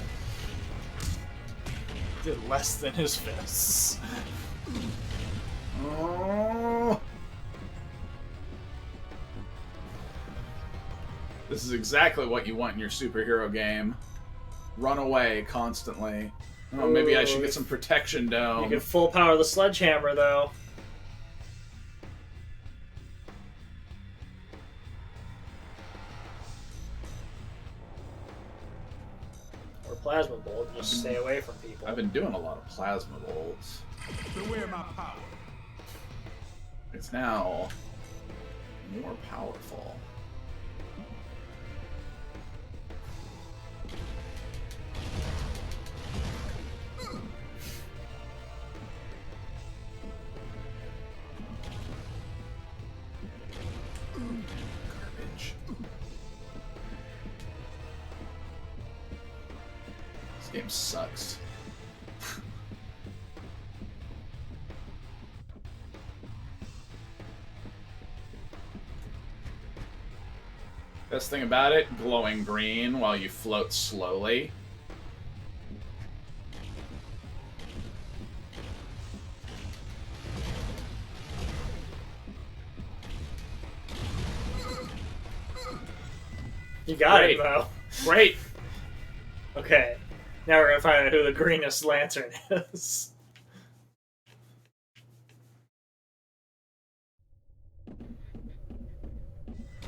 Did less than his fists. Oh. This is exactly what you want in your superhero game. Run away constantly. Oh, maybe I should get some protection dome. You can full power the sledgehammer, though. Or plasma bolt, just stay away from people. I've been doing a lot of plasma bolts. Beware my power. It's now more powerful. Garbage. This game sucks. Best thing about it, glowing green while you float slowly. You got Great. it, though. Great! Okay. Now we're gonna find out who the greenest lantern is.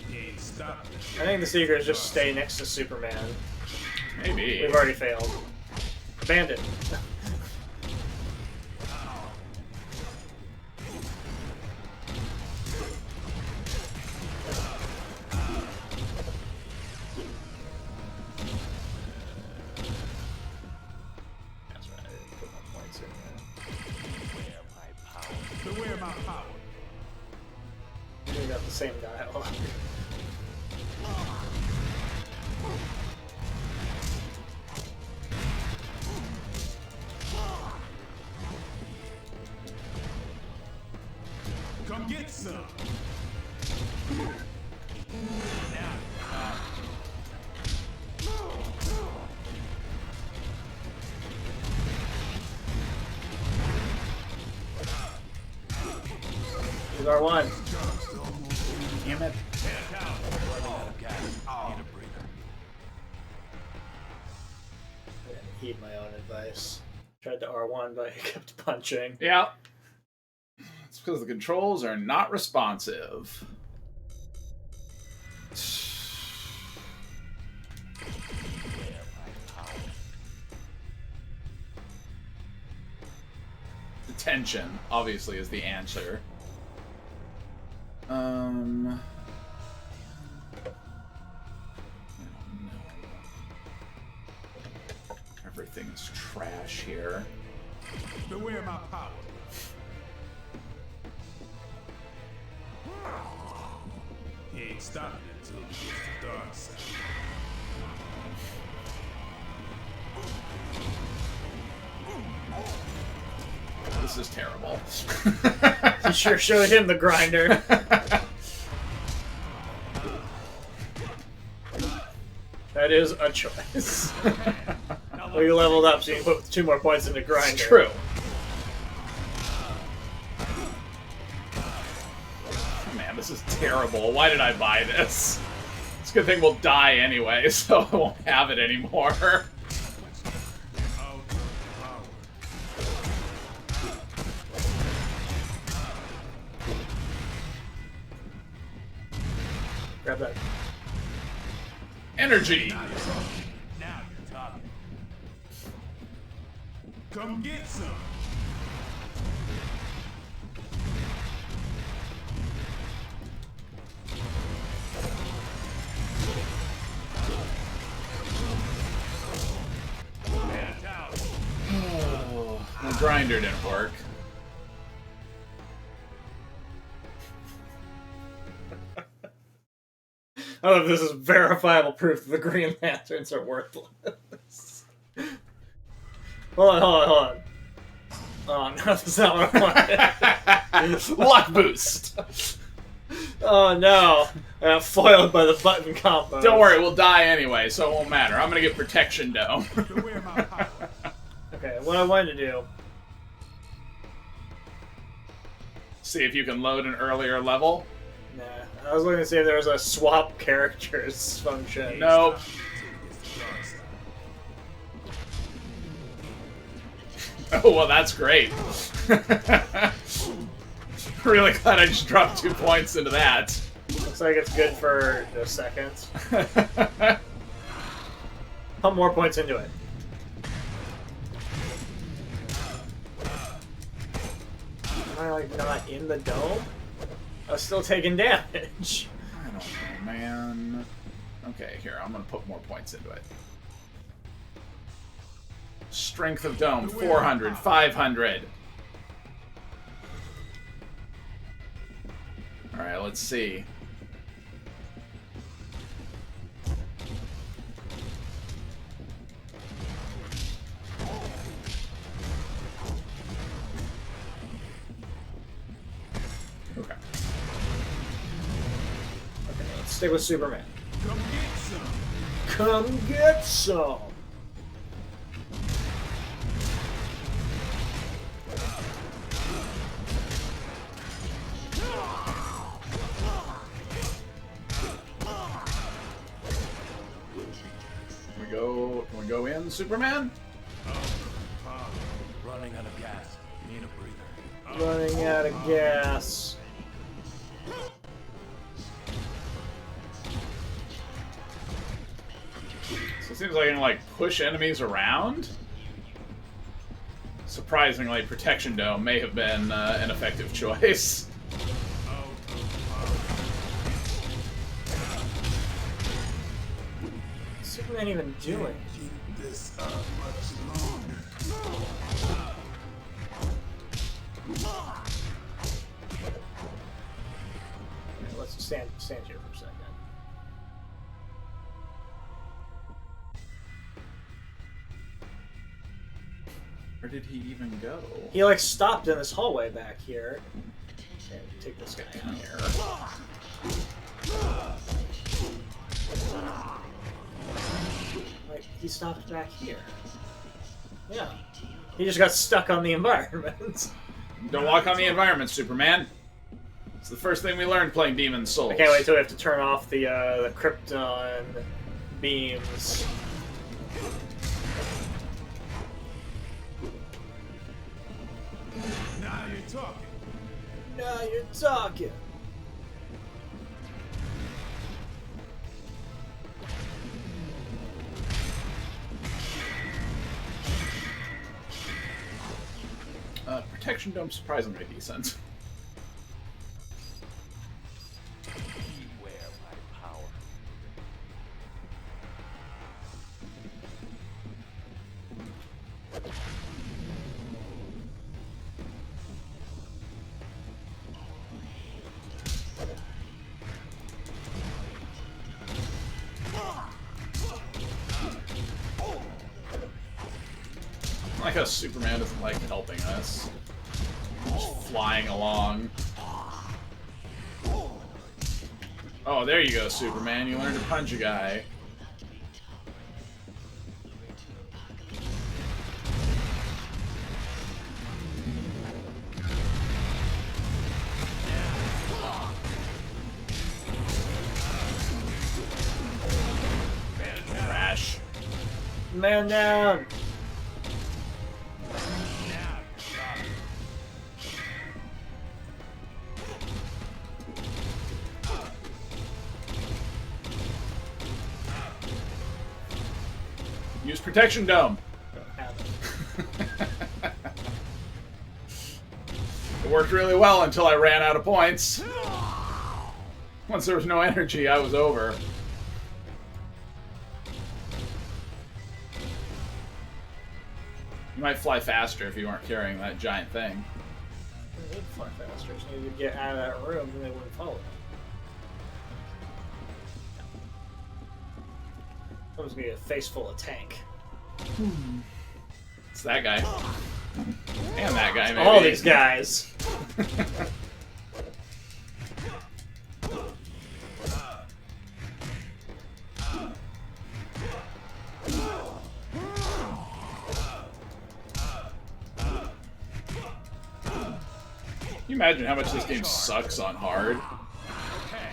He ain't stopping. I think the secret is just stay next to Superman. Maybe. We've already failed. Bandit. That's right, I didn't put my points in there. Beware my power. We got the same dialogue. Come get some. Here's our one. Damn it. I didn't heed my own advice. Tried to R1, but I kept punching. Yeah. It's because the controls are not responsive. Detention, obviously, is the answer. I don't know. Everything is trash here. Beware my power. He ain't stopping until he gets the dark side. This is terrible. You sure showed him the grinder. That is a choice. Well, you leveled up, so you can put 2 more points into grinder. It's true. Man, this is terrible. Why did I buy this? It's a good thing we'll die anyway, so I won't have it anymore. Grab that. Energy! Now you're Come get some. Oh, the grinder didn't work. I don't know if this is verifiable proof that the Green Lanterns are worthless. Hold on. Oh, no, that's not what I wanted. Luck boost! Oh, no. I got foiled by the button combo. Don't worry, we'll die anyway, so it won't matter. I'm gonna get Protection Dome. Okay, what I wanted to do... See if you can load an earlier level. Nah, I was looking to see if there was a swap characters function. Nope. Oh, well, that's great. Really glad I just dropped 2 points into that. Looks like it's good for a second. Pump more points into it. Am I, like, not in the dome? I was still taking damage. I don't know, man. Okay, here, I'm gonna put more points into it. Strength of Dome, 400, 500. Alright, let's see. Okay. Okay, let's stick with Superman. Come get some. Come get some! Can we go in, Superman? Running out of gas. Need a breather. Running out of gas. So it seems like I can, like, push enemies around? Surprisingly, Protection Dome may have been an effective choice. What's Superman even doing? This much longer. Okay, let's stand here for a second. Where did he even go? He like stopped in this hallway back here. Okay, take this guy out here. Like he stopped back here. Yeah. He just got stuck on the environment. Don't walk on the environment, Superman. It's the first thing we learned playing Demon's Souls. I can't wait till we have to turn off the Krypton beams. Now you're talking. Now you're talking. Protection Dome surprisingly decent. Beware my power. I like how Superman doesn't like helping us. Just flying along. Oh, there you go, Superman. You learned to punch a guy. Crash. Man down. Use Protection Dome. Don't have it. It worked really well until I ran out of points. Once there was no energy, I was over. You might fly faster if you weren't carrying that giant thing. They would fly faster, so you would get out of that room and they wouldn't follow you. That was gonna be a face full of tank. It's that guy. And that guy, maybe. All these guys. Can you imagine how much this game sucks on hard? Okay,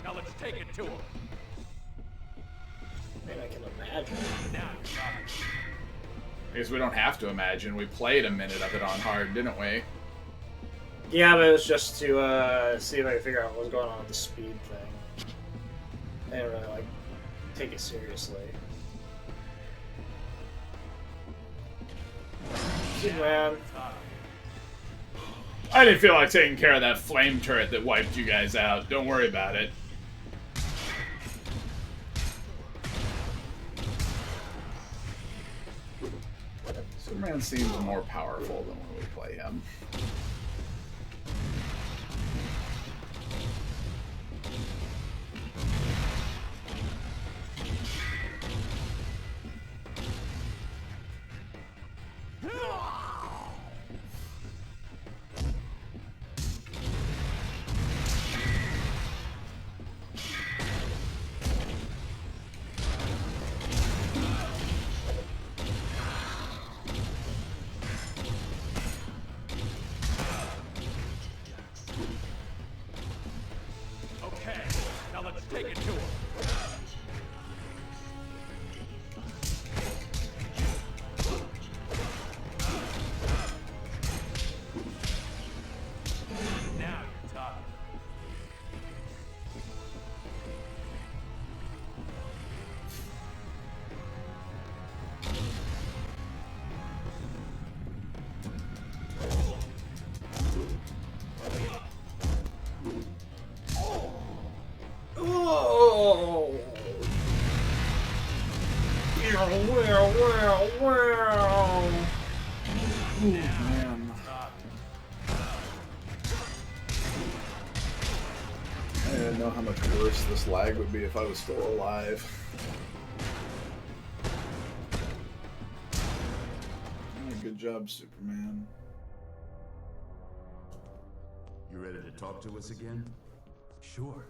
now let's take it to him. I mean, I can imagine. I guess we don't have to imagine. We played a minute of it on hard, didn't we? Yeah, but it was just to see if I could figure out what was going on with the speed thing. I didn't really, like, take it seriously. Man. I didn't feel like taking care of that flame turret that wiped you guys out. Don't worry about it. Superman seems more powerful than when we play him. Okay, now let's take it to him. Now you're talking. Oh! Ooh, man. I didn't know how much worse this lag would be if I was still alive. Oh, good job, Superman. You ready to talk to us again? Sure.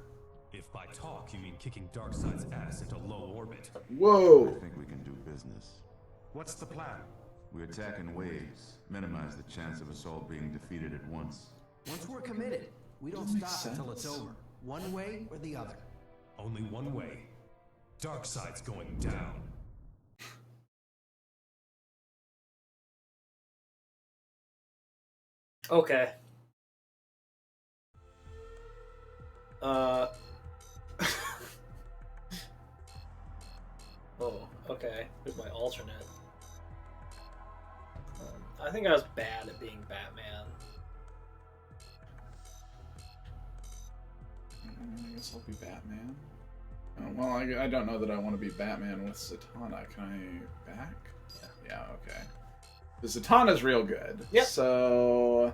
If by talk you mean kicking Darkseid's ass into low orbit. Whoa! I think we can do business. What's the plan? We attack in waves, minimize the chance of us all being defeated at once. Once we're committed, we don't That makes stop until it's sense. over. One way or the other. Only one way. Darkseid's going down. Okay. Oh, okay. Here's my alternate. I think I was bad at being Batman. I guess I'll be Batman. Oh, well, I don't know that I want to be Batman with Zatanna. Can I back? Yeah. Yeah, okay. The Zatanna's real good. Yep. So...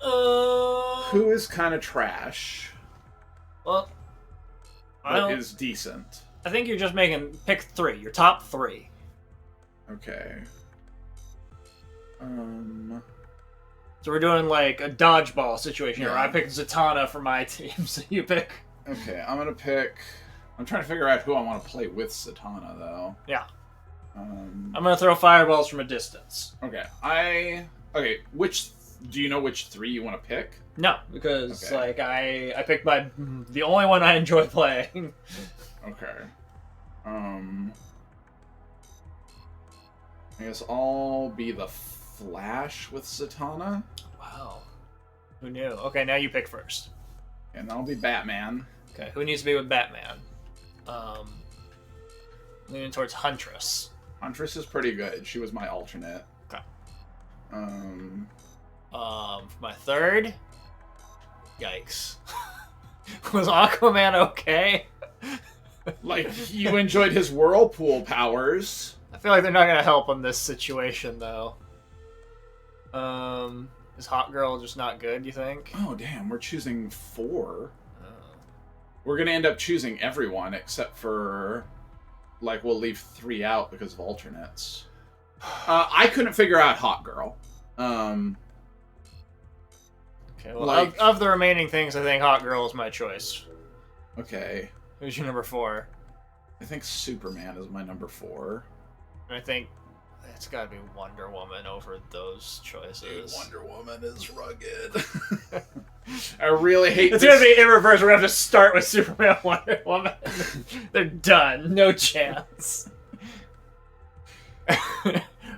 who is kind of trash, Well, but is decent? I think you're just making pick three. Your top three. Okay. So we're doing like a dodgeball situation here. Yeah. Where I pick Zatanna for my team, so you pick. Okay, I'm gonna pick... I'm trying to figure out who I want to play with Zatanna, though. Yeah. Um, I'm gonna throw fireballs from a distance. okay, Okay, which... Do you know which three you want to pick? No, because Okay. like I picked the only one I enjoy playing. Okay. I guess I'll be the Flash with Zatanna. Wow. Who knew? Okay, now you pick first. And I'll be Batman. Okay, who needs to be with Batman? Leaning towards Huntress. Huntress is pretty good. She was my alternate. Okay. My third? Yikes. Was Aquaman okay? Like, you enjoyed his whirlpool powers. I feel like they're not gonna help in this situation, though. Is HAWKOIRL just not good, you think? Oh, damn, we're choosing 4. Oh. We're gonna end up choosing everyone except for... Like, we'll leave 3 out because of alternates. I couldn't figure out HAWKOIRL. Okay, well, of the remaining things, I think HAWKOIRL is my choice. Okay. Who's your number 4? I think Superman is my number 4. And I think it's gotta be Wonder Woman over those choices. Wonder Woman is rugged. I really hate It's this. gonna be in reverse. We're gonna have to start with Superman, Wonder Woman. They're done. No chance.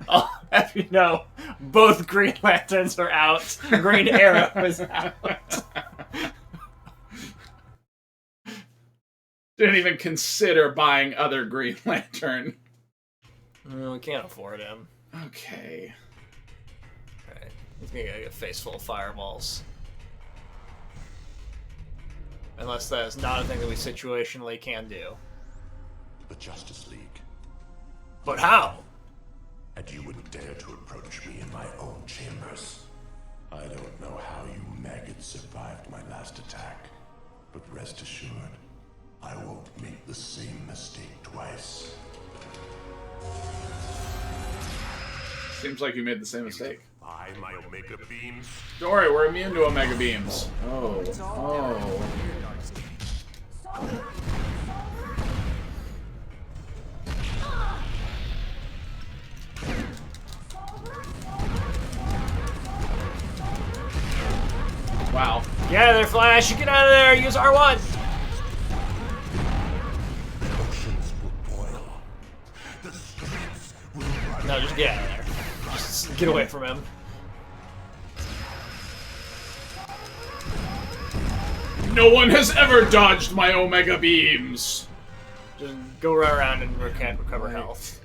I'll have you know, both Green Lanterns are out. Green Arrow is out. Didn't even consider buying other Green Lantern. We can't afford him. Okay. Alright. He's gonna get a face full of fireballs. Unless that is not a thing that we situationally can do. The Justice League. But how? And you wouldn't dare to approach me in my own chambers. I don't know how you maggots survived my last attack, but rest assured, I won't make the same mistake twice. Seems like you made the same mistake. Buy my Omega beams. Don't worry, we're immune to Omega beams. Oh. Oh. Wow. Yeah, they're Flash. You get out of there. Use R1. No, just get out of there. Just get away from him. No one has ever dodged my Omega beams. Just go right around and recover health.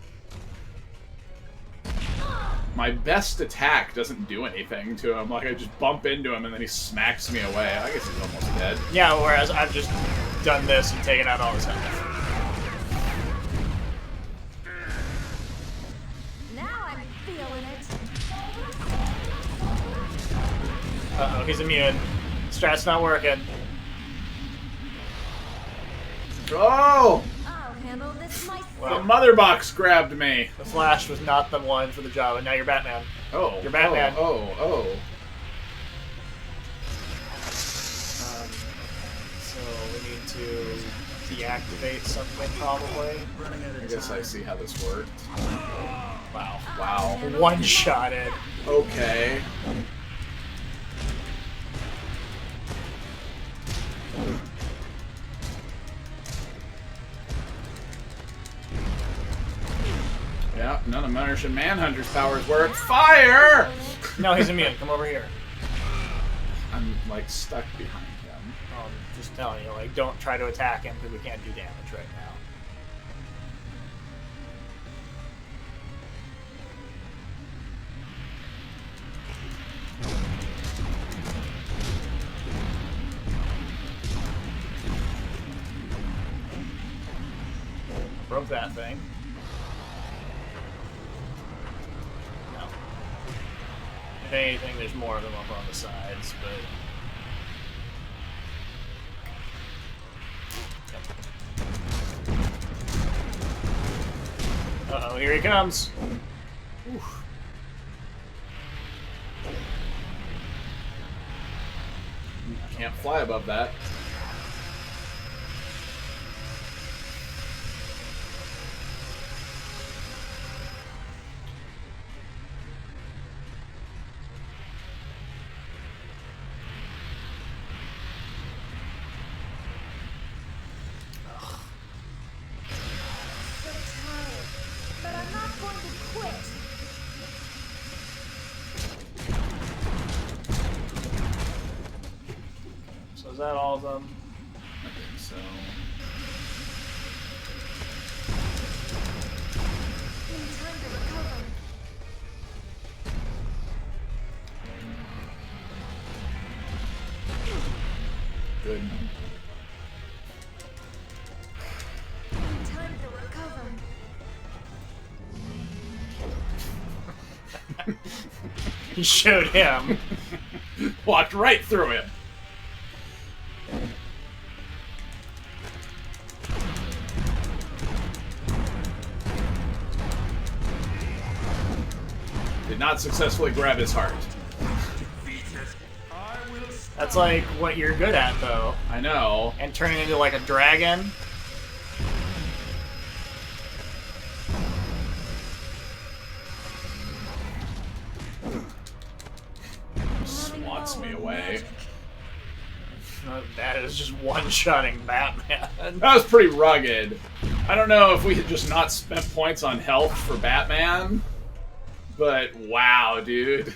My best attack doesn't do anything to him. Like, I just bump into him and then he smacks me away. I guess he's almost dead. Yeah, whereas I've just done this and taken out all his health. Now I'm feeling it. Uh-oh, he's immune. Strat's not working. Oh! I'll handle this myself. The mother box grabbed me. The Flash was not the one for the job, and now you're Batman. Oh. You're Batman. Oh. So we need to deactivate something, probably. I guess I see how this worked. Wow. Wow. One-shotted. Okay. Yeah, none of Martian Manhunter's powers work. Fire! No, he's immune. Come over here. I'm, like, stuck behind him. Just telling you, like, don't try to attack him because we can't do damage right now. Broke that thing. No. If anything, there's more of them up on the sides, but... Uh-oh, here he comes! Oof. Can't fly above that. But I'm not going to quit. So is that all of them? I think so. In time to recover. He showed him. Walked right through him. Did not successfully grab his heart. That's like what you're good at, though. I know. And turning into like a dragon. Swats me away. That is just one-shotting Batman. That was pretty rugged. I don't know if we had just not spent points on health for Batman, but wow, dude.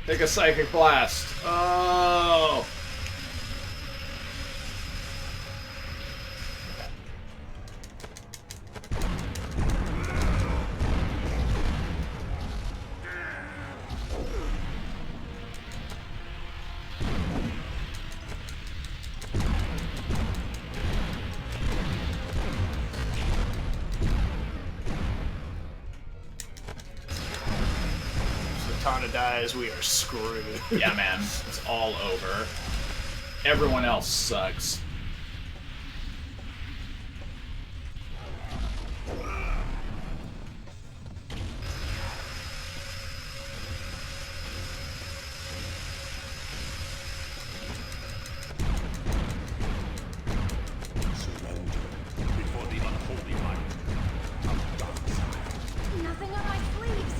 Take a psychic blast. Oh. Zatanna dies, we are screwed. Yeah, man. It's all over. Everyone else sucks. Nothing up my sleeves.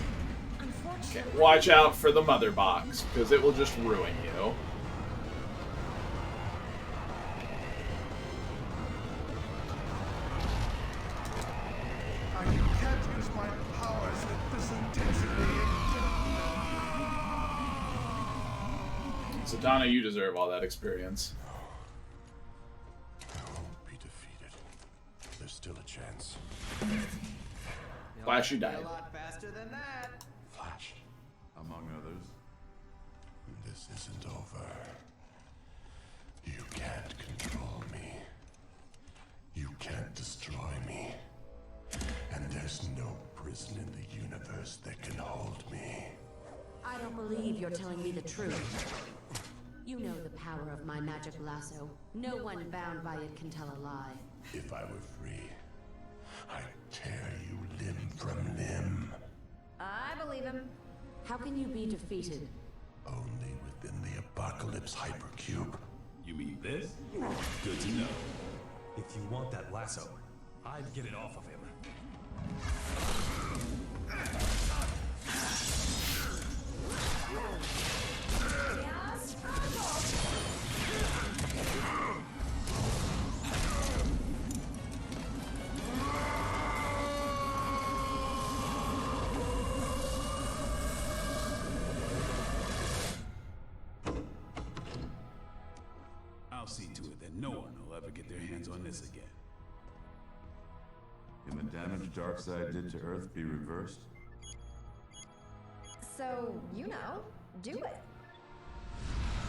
Okay, watch out for the mother box, because it will just ruin you. I can't use my powers with this intensity. So Donna, you deserve all that experience. I won't be defeated. There's still a chance. Flash, you died. A lot faster than that. Flash. Among others. This isn't over. You can't control me. You can't destroy me. And there's no prison in the universe that can hold me. I don't believe you're telling me the truth. You know the power of my magic lasso. No one bound by it can tell a lie. If I were free, I'd tear you limb from limb. I believe him. How can you be defeated? Only within the Apocalypse Hypercube. You mean this? Good to know. If you want that lasso, I'd get it off of him. I'll see to it that no one will ever get their hands on this again. Can the damage Darkseid did to Earth be reversed? So, you know, do it.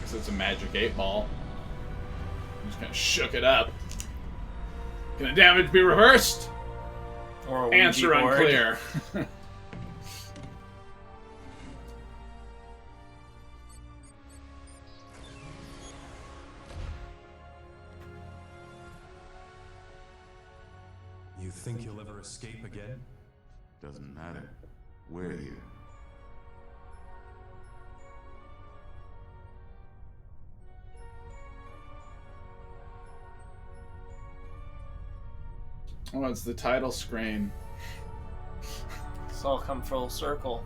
Guess it's a magic 8-ball. Just kind of shook it up. Can the damage be reversed? Or a Ouija Answer board. unclear. You think you'll ever escape again? Doesn't matter. We're here. Oh, it's the title screen. It's all come full circle.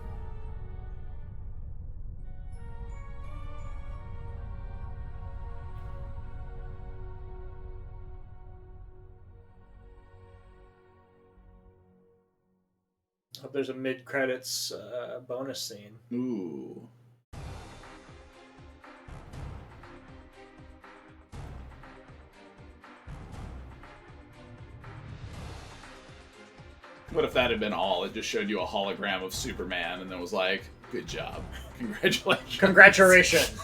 Hope there's a mid-credits bonus scene. Ooh. What if that had been all? It just showed you a hologram of Superman and then was like, good job. Congratulations. Congratulations.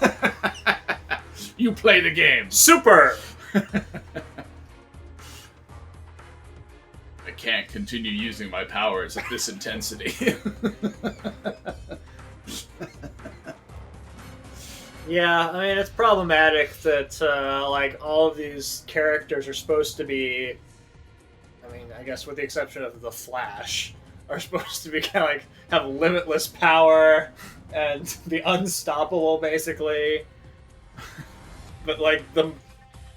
You play the game. Super! I can't continue using my powers at this intensity. Yeah, I mean, it's problematic that, like, all of these characters are supposed to be, I mean, I guess with the exception of the Flash, are supposed to be kind of like, have limitless power and be unstoppable, basically. But, like, the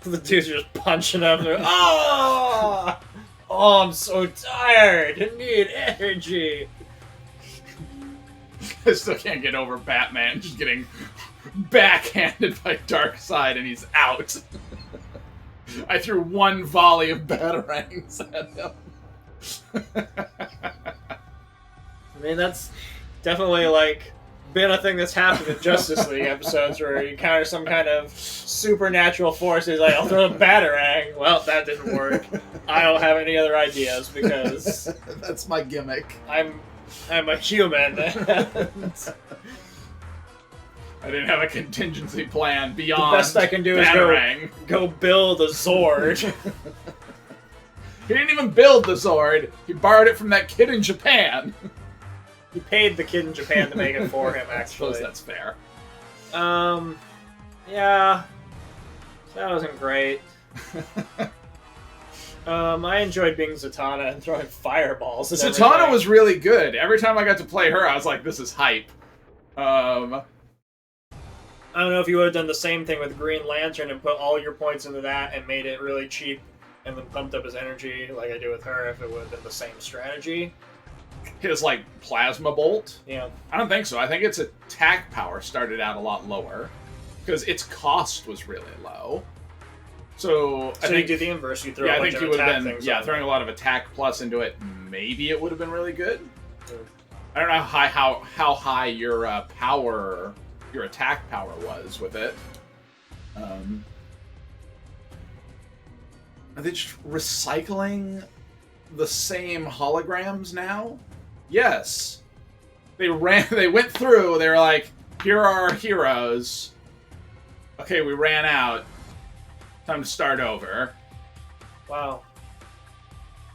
dudes are just punching them. They're, oh! Oh, I'm so tired! I need energy! I still can't get over Batman just getting backhanded by Darkseid and he's out. I threw one volley of batarangs at him. I mean, that's definitely, like, been a thing that's happened in Justice League episodes where you encounter some kind of supernatural force. He's like, I'll throw a batarang. Well, that didn't work. I don't have any other ideas because that's my gimmick. I'm a human. I didn't have a contingency plan beyond the best I can do batarang. Is go build a Zord. He didn't even build the Zord. He borrowed it from that kid in Japan. He paid the kid in Japan to make it for him, actually. I suppose that's fair. Yeah. That wasn't great. I enjoyed being Zatanna and throwing fireballs at Zatanna everything. was really good. Every time I got to play her, I was like, this is hype. I don't know if you would have done the same thing with Green Lantern and put all your points into that and made it really cheap and then pumped up his energy like I did with her, if it would have been the same strategy. His, like, plasma bolt? Yeah. I don't think so. I think its attack power started out a lot lower. Because its cost was really low. So I think you do the inverse. You throw a bunch I think of you would attack have been things on throwing it. a lot of attack plus into it. Maybe it would have been really good. Yeah. I don't know how high your your attack power was with it. Are they just recycling the same holograms now? Yes. They went through, they were like, here are our heroes. Okay, we ran out. Time to start over. Wow.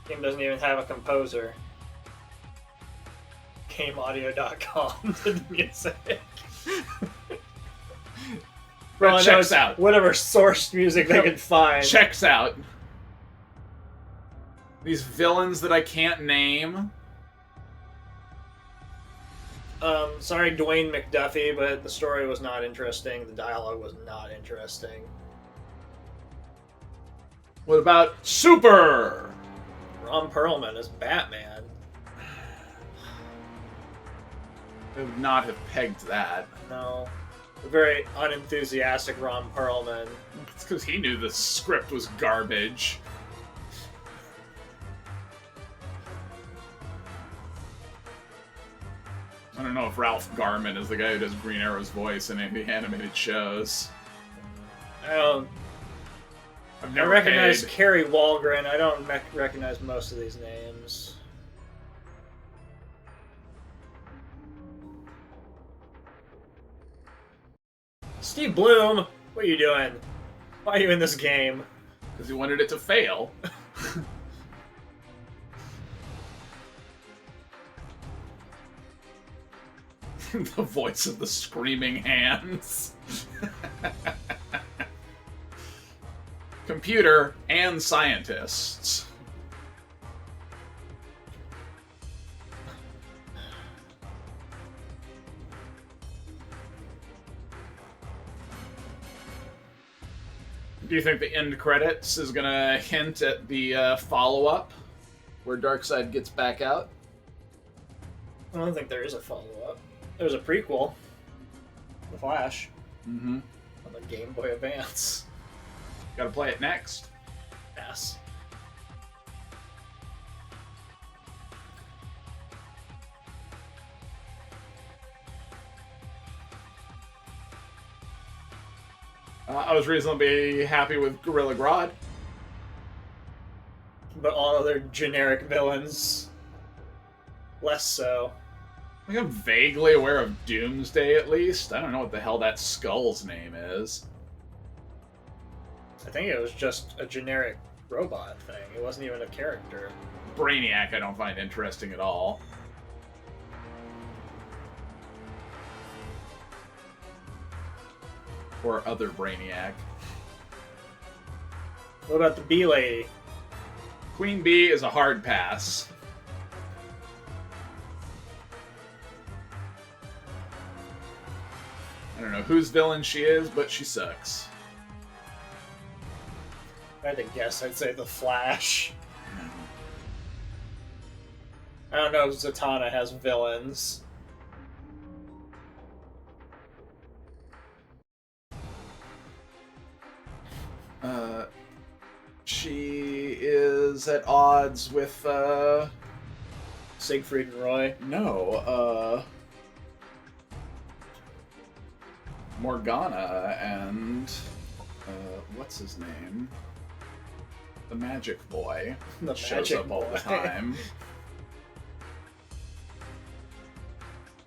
Game doesn't even have a composer. GameAudio.com did the music. Well, checks out. Whatever source music they could find. Checks out. These villains that I can't name. Sorry, Dwayne McDuffie, but the story was not interesting. The dialogue was not interesting. What about Super? Ron Perlman as Batman. I would not have pegged that. No. A very unenthusiastic Ron Perlman. It's because he knew the script was garbage. I don't know if Ralph Garman is the guy who does Green Arrow's voice in any animated shows. I recognize Kerry Walgren. I don't recognize most of these names. Steve Bloom, what are you doing? Why are you in this game? Because he wanted it to fail. The voice of the screaming hands. Computer and scientists. Do you think the end credits is going to hint at the follow-up where Darkseid gets back out? I don't think there is a follow-up. There's a prequel. The Flash. Mm-hmm. On the Game Boy Advance. Gotta play it next. Yes. I was reasonably happy with Gorilla Grodd. But all other generic villains, less so. I think I'm vaguely aware of Doomsday, at least. I don't know what the hell that Skull's name is. I think it was just a generic robot thing. It wasn't even a character. Brainiac I don't find interesting at all. Or other Brainiac. What about the bee lady? Queen Bee is a hard pass. I don't know whose villain she is, but she sucks. If I had to guess, I'd say the Flash. I don't know if Zatanna has villains. She is at odds with, Siegfried and Roy? No, Morgana and, what's his name? The Magic Boy. The shows Magic up all the Boy. time.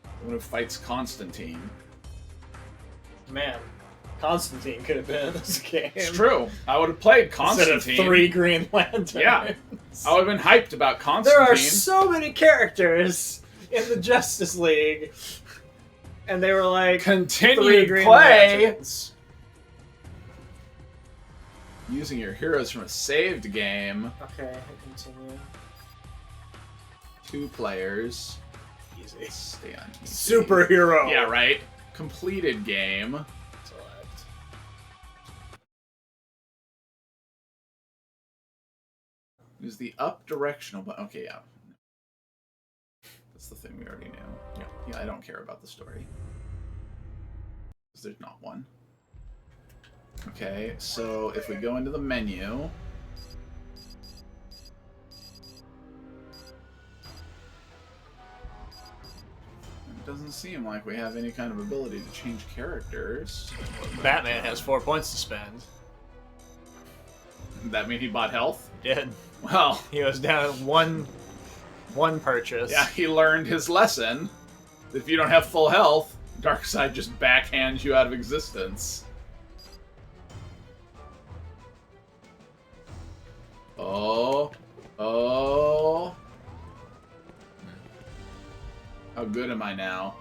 The one who fights Constantine. Man, Constantine could have been in this game. It's true. I would have played Constantine. Instead of 3 Green Lanterns. Yeah. I would have been hyped about Constantine. There are so many characters in the Justice League. And they were like, 3 Continue Green play! Lanterns. Using your heroes from a saved game. Okay, continue. 2 players. Easy. Stay on easy. Superhero. Yeah, right. Completed game. Select. Use the up directional button. Okay, yeah. That's the thing we already knew. Yeah, I don't care about the story. Because there's not one. Okay, so if we go into the menu... It doesn't seem like we have any kind of ability to change characters. Batman has 4 points to spend. Does that mean he bought health? Did. Well... He was down at one purchase. Yeah, he learned his lesson. If you don't have full health, Darkseid just backhands you out of existence. Oh. Oh. How good am I now?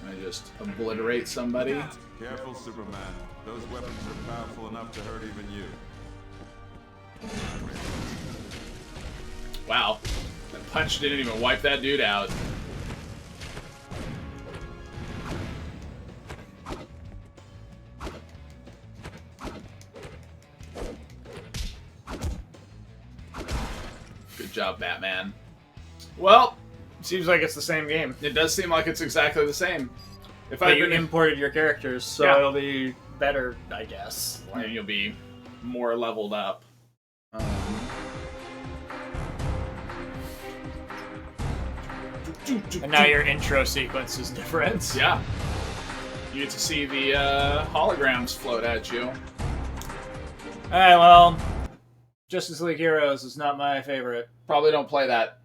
Can I just obliterate somebody? Careful, Superman. Those weapons are powerful enough to hurt even you. Wow. That punch didn't even wipe that dude out. Good job, Batman. Well, seems like it's the same game. It does seem like it's exactly the same. If But you imported your characters, so Yeah. it'll be better, I guess. And you'll be more leveled up. And now your intro sequence is different. Yeah. You get to see the holograms float at you. Alright, well, Justice League Heroes is not my favorite. Probably don't play that.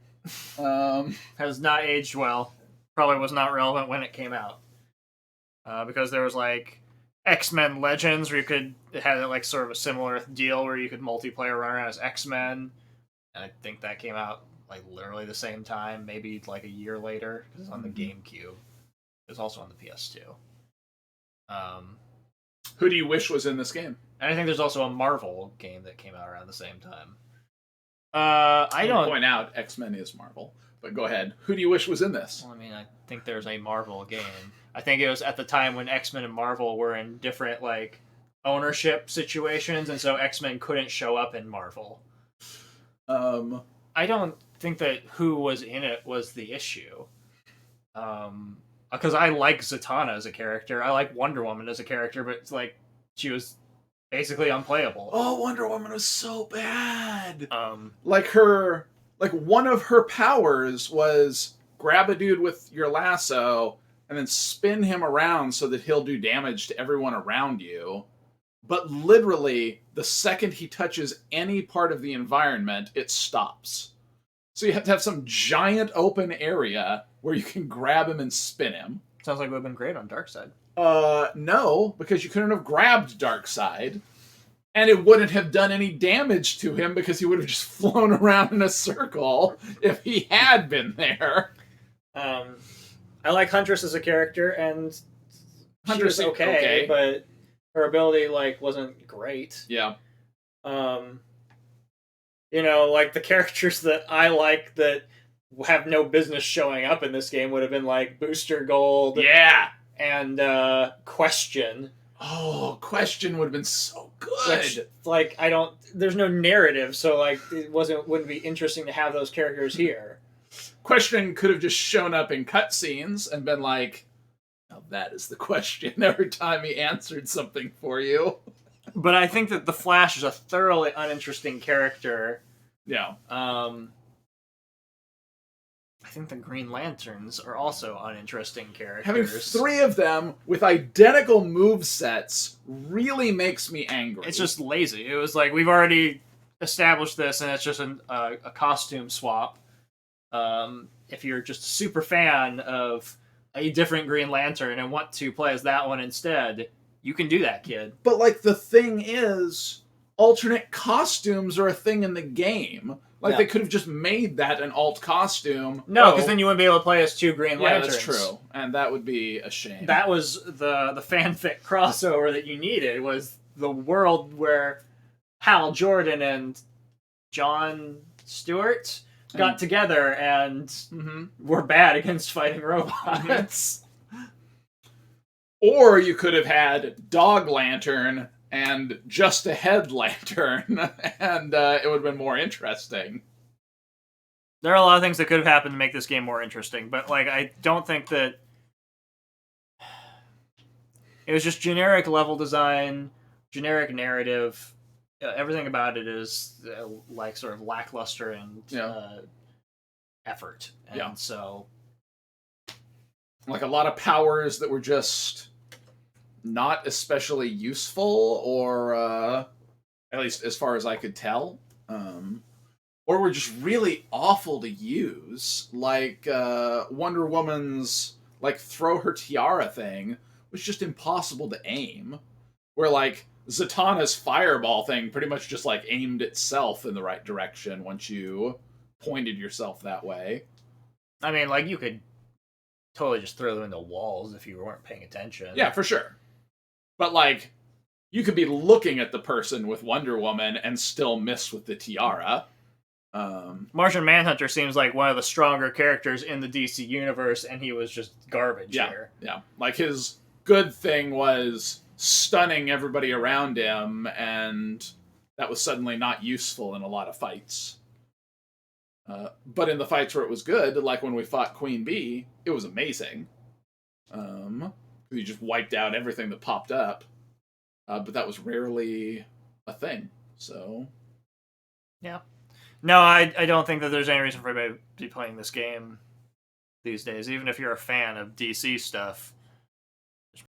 Has not aged well. Probably was not relevant when it came out. Because there was like X-Men Legends where you could, it had like sort of a similar deal where you could multiplayer run around as X-Men. And I think that came out like literally the same time, maybe like a year later, because it's on the GameCube. It's also on the PS2. Who do you wish was in this game? And I think there's also a Marvel game that came out around the same time. I don't point out X-Men is Marvel, but go ahead. Who do you wish was in this? Well, I mean, I think there's a Marvel game. I think it was at the time when X-Men and Marvel were in different like ownership situations, and so X-Men couldn't show up in Marvel. I don't think that who was in it was the issue. Because I like Zatanna as a character. I like Wonder Woman as a character, but it's like she was basically unplayable. Oh, Wonder Woman was so bad. Like one of her powers was grab a dude with your lasso and then spin him around so that he'll do damage to everyone around you. But literally, the second he touches any part of the environment, it stops. So you have to have some giant open area where you can grab him and spin him. Sounds like it would have been great on Darkseid. No, because you couldn't have grabbed Darkseid. And it wouldn't have done any damage to him because he would have just flown around in a circle if he had been there. I like Huntress as a character, and Huntress she was okay, but her ability wasn't great. Yeah. Like the characters that I like that have no business showing up in this game would have been like Booster Gold. Yeah. And Question. Oh, Question would have been so good. Which, there's no narrative, so it wouldn't be interesting to have those characters here. Question could have just shown up in cutscenes and been like, now that is the question every time he answered something for you. But I think that the Flash is a thoroughly uninteresting character. Yeah. I think the Green Lanterns are also uninteresting characters. Having 3 of them with identical movesets really makes me angry. It's just lazy. It was like, we've already established this, and it's just a costume swap. If you're just a super fan of a different Green Lantern and want to play as that one instead, you can do that, kid. But, the thing is, alternate costumes are a thing in the game. They could have just made that an alt costume. No, because then you wouldn't be able to play as 2 Green Lanterns. Yeah, that's true. And that would be a shame. That was the fanfic crossover that you needed, was the world where Hal Jordan and John Stewart got together and were bad against fighting robots. Or you could have had Dog Lantern and Just Ahead Lantern, and it would have been more interesting. There are a lot of things that could have happened to make this game more interesting, but I don't think that it was just generic level design, generic narrative. Everything about it is sort of lackluster and effort. And so a lot of powers that were just not especially useful, or at least as far as I could tell, or were just really awful to use. Wonder Woman's throw her tiara thing was just impossible to aim, where Zatanna's fireball thing pretty much just aimed itself in the right direction once you pointed yourself that way. I mean, you could totally just throw them into walls if you weren't paying attention. Yeah, for sure. But, you could be looking at the person with Wonder Woman and still miss with the tiara. Martian Manhunter seems like one of the stronger characters in the DC universe, and he was just garbage here. Yeah. His good thing was stunning everybody around him, and that was suddenly not useful in a lot of fights. But in the fights where it was good, like when we fought Queen Bee, it was amazing. You just wiped out everything that popped up. But that was rarely a thing, so... Yeah. No, I don't think that there's any reason for anybody to be playing this game these days. Even if you're a fan of DC stuff,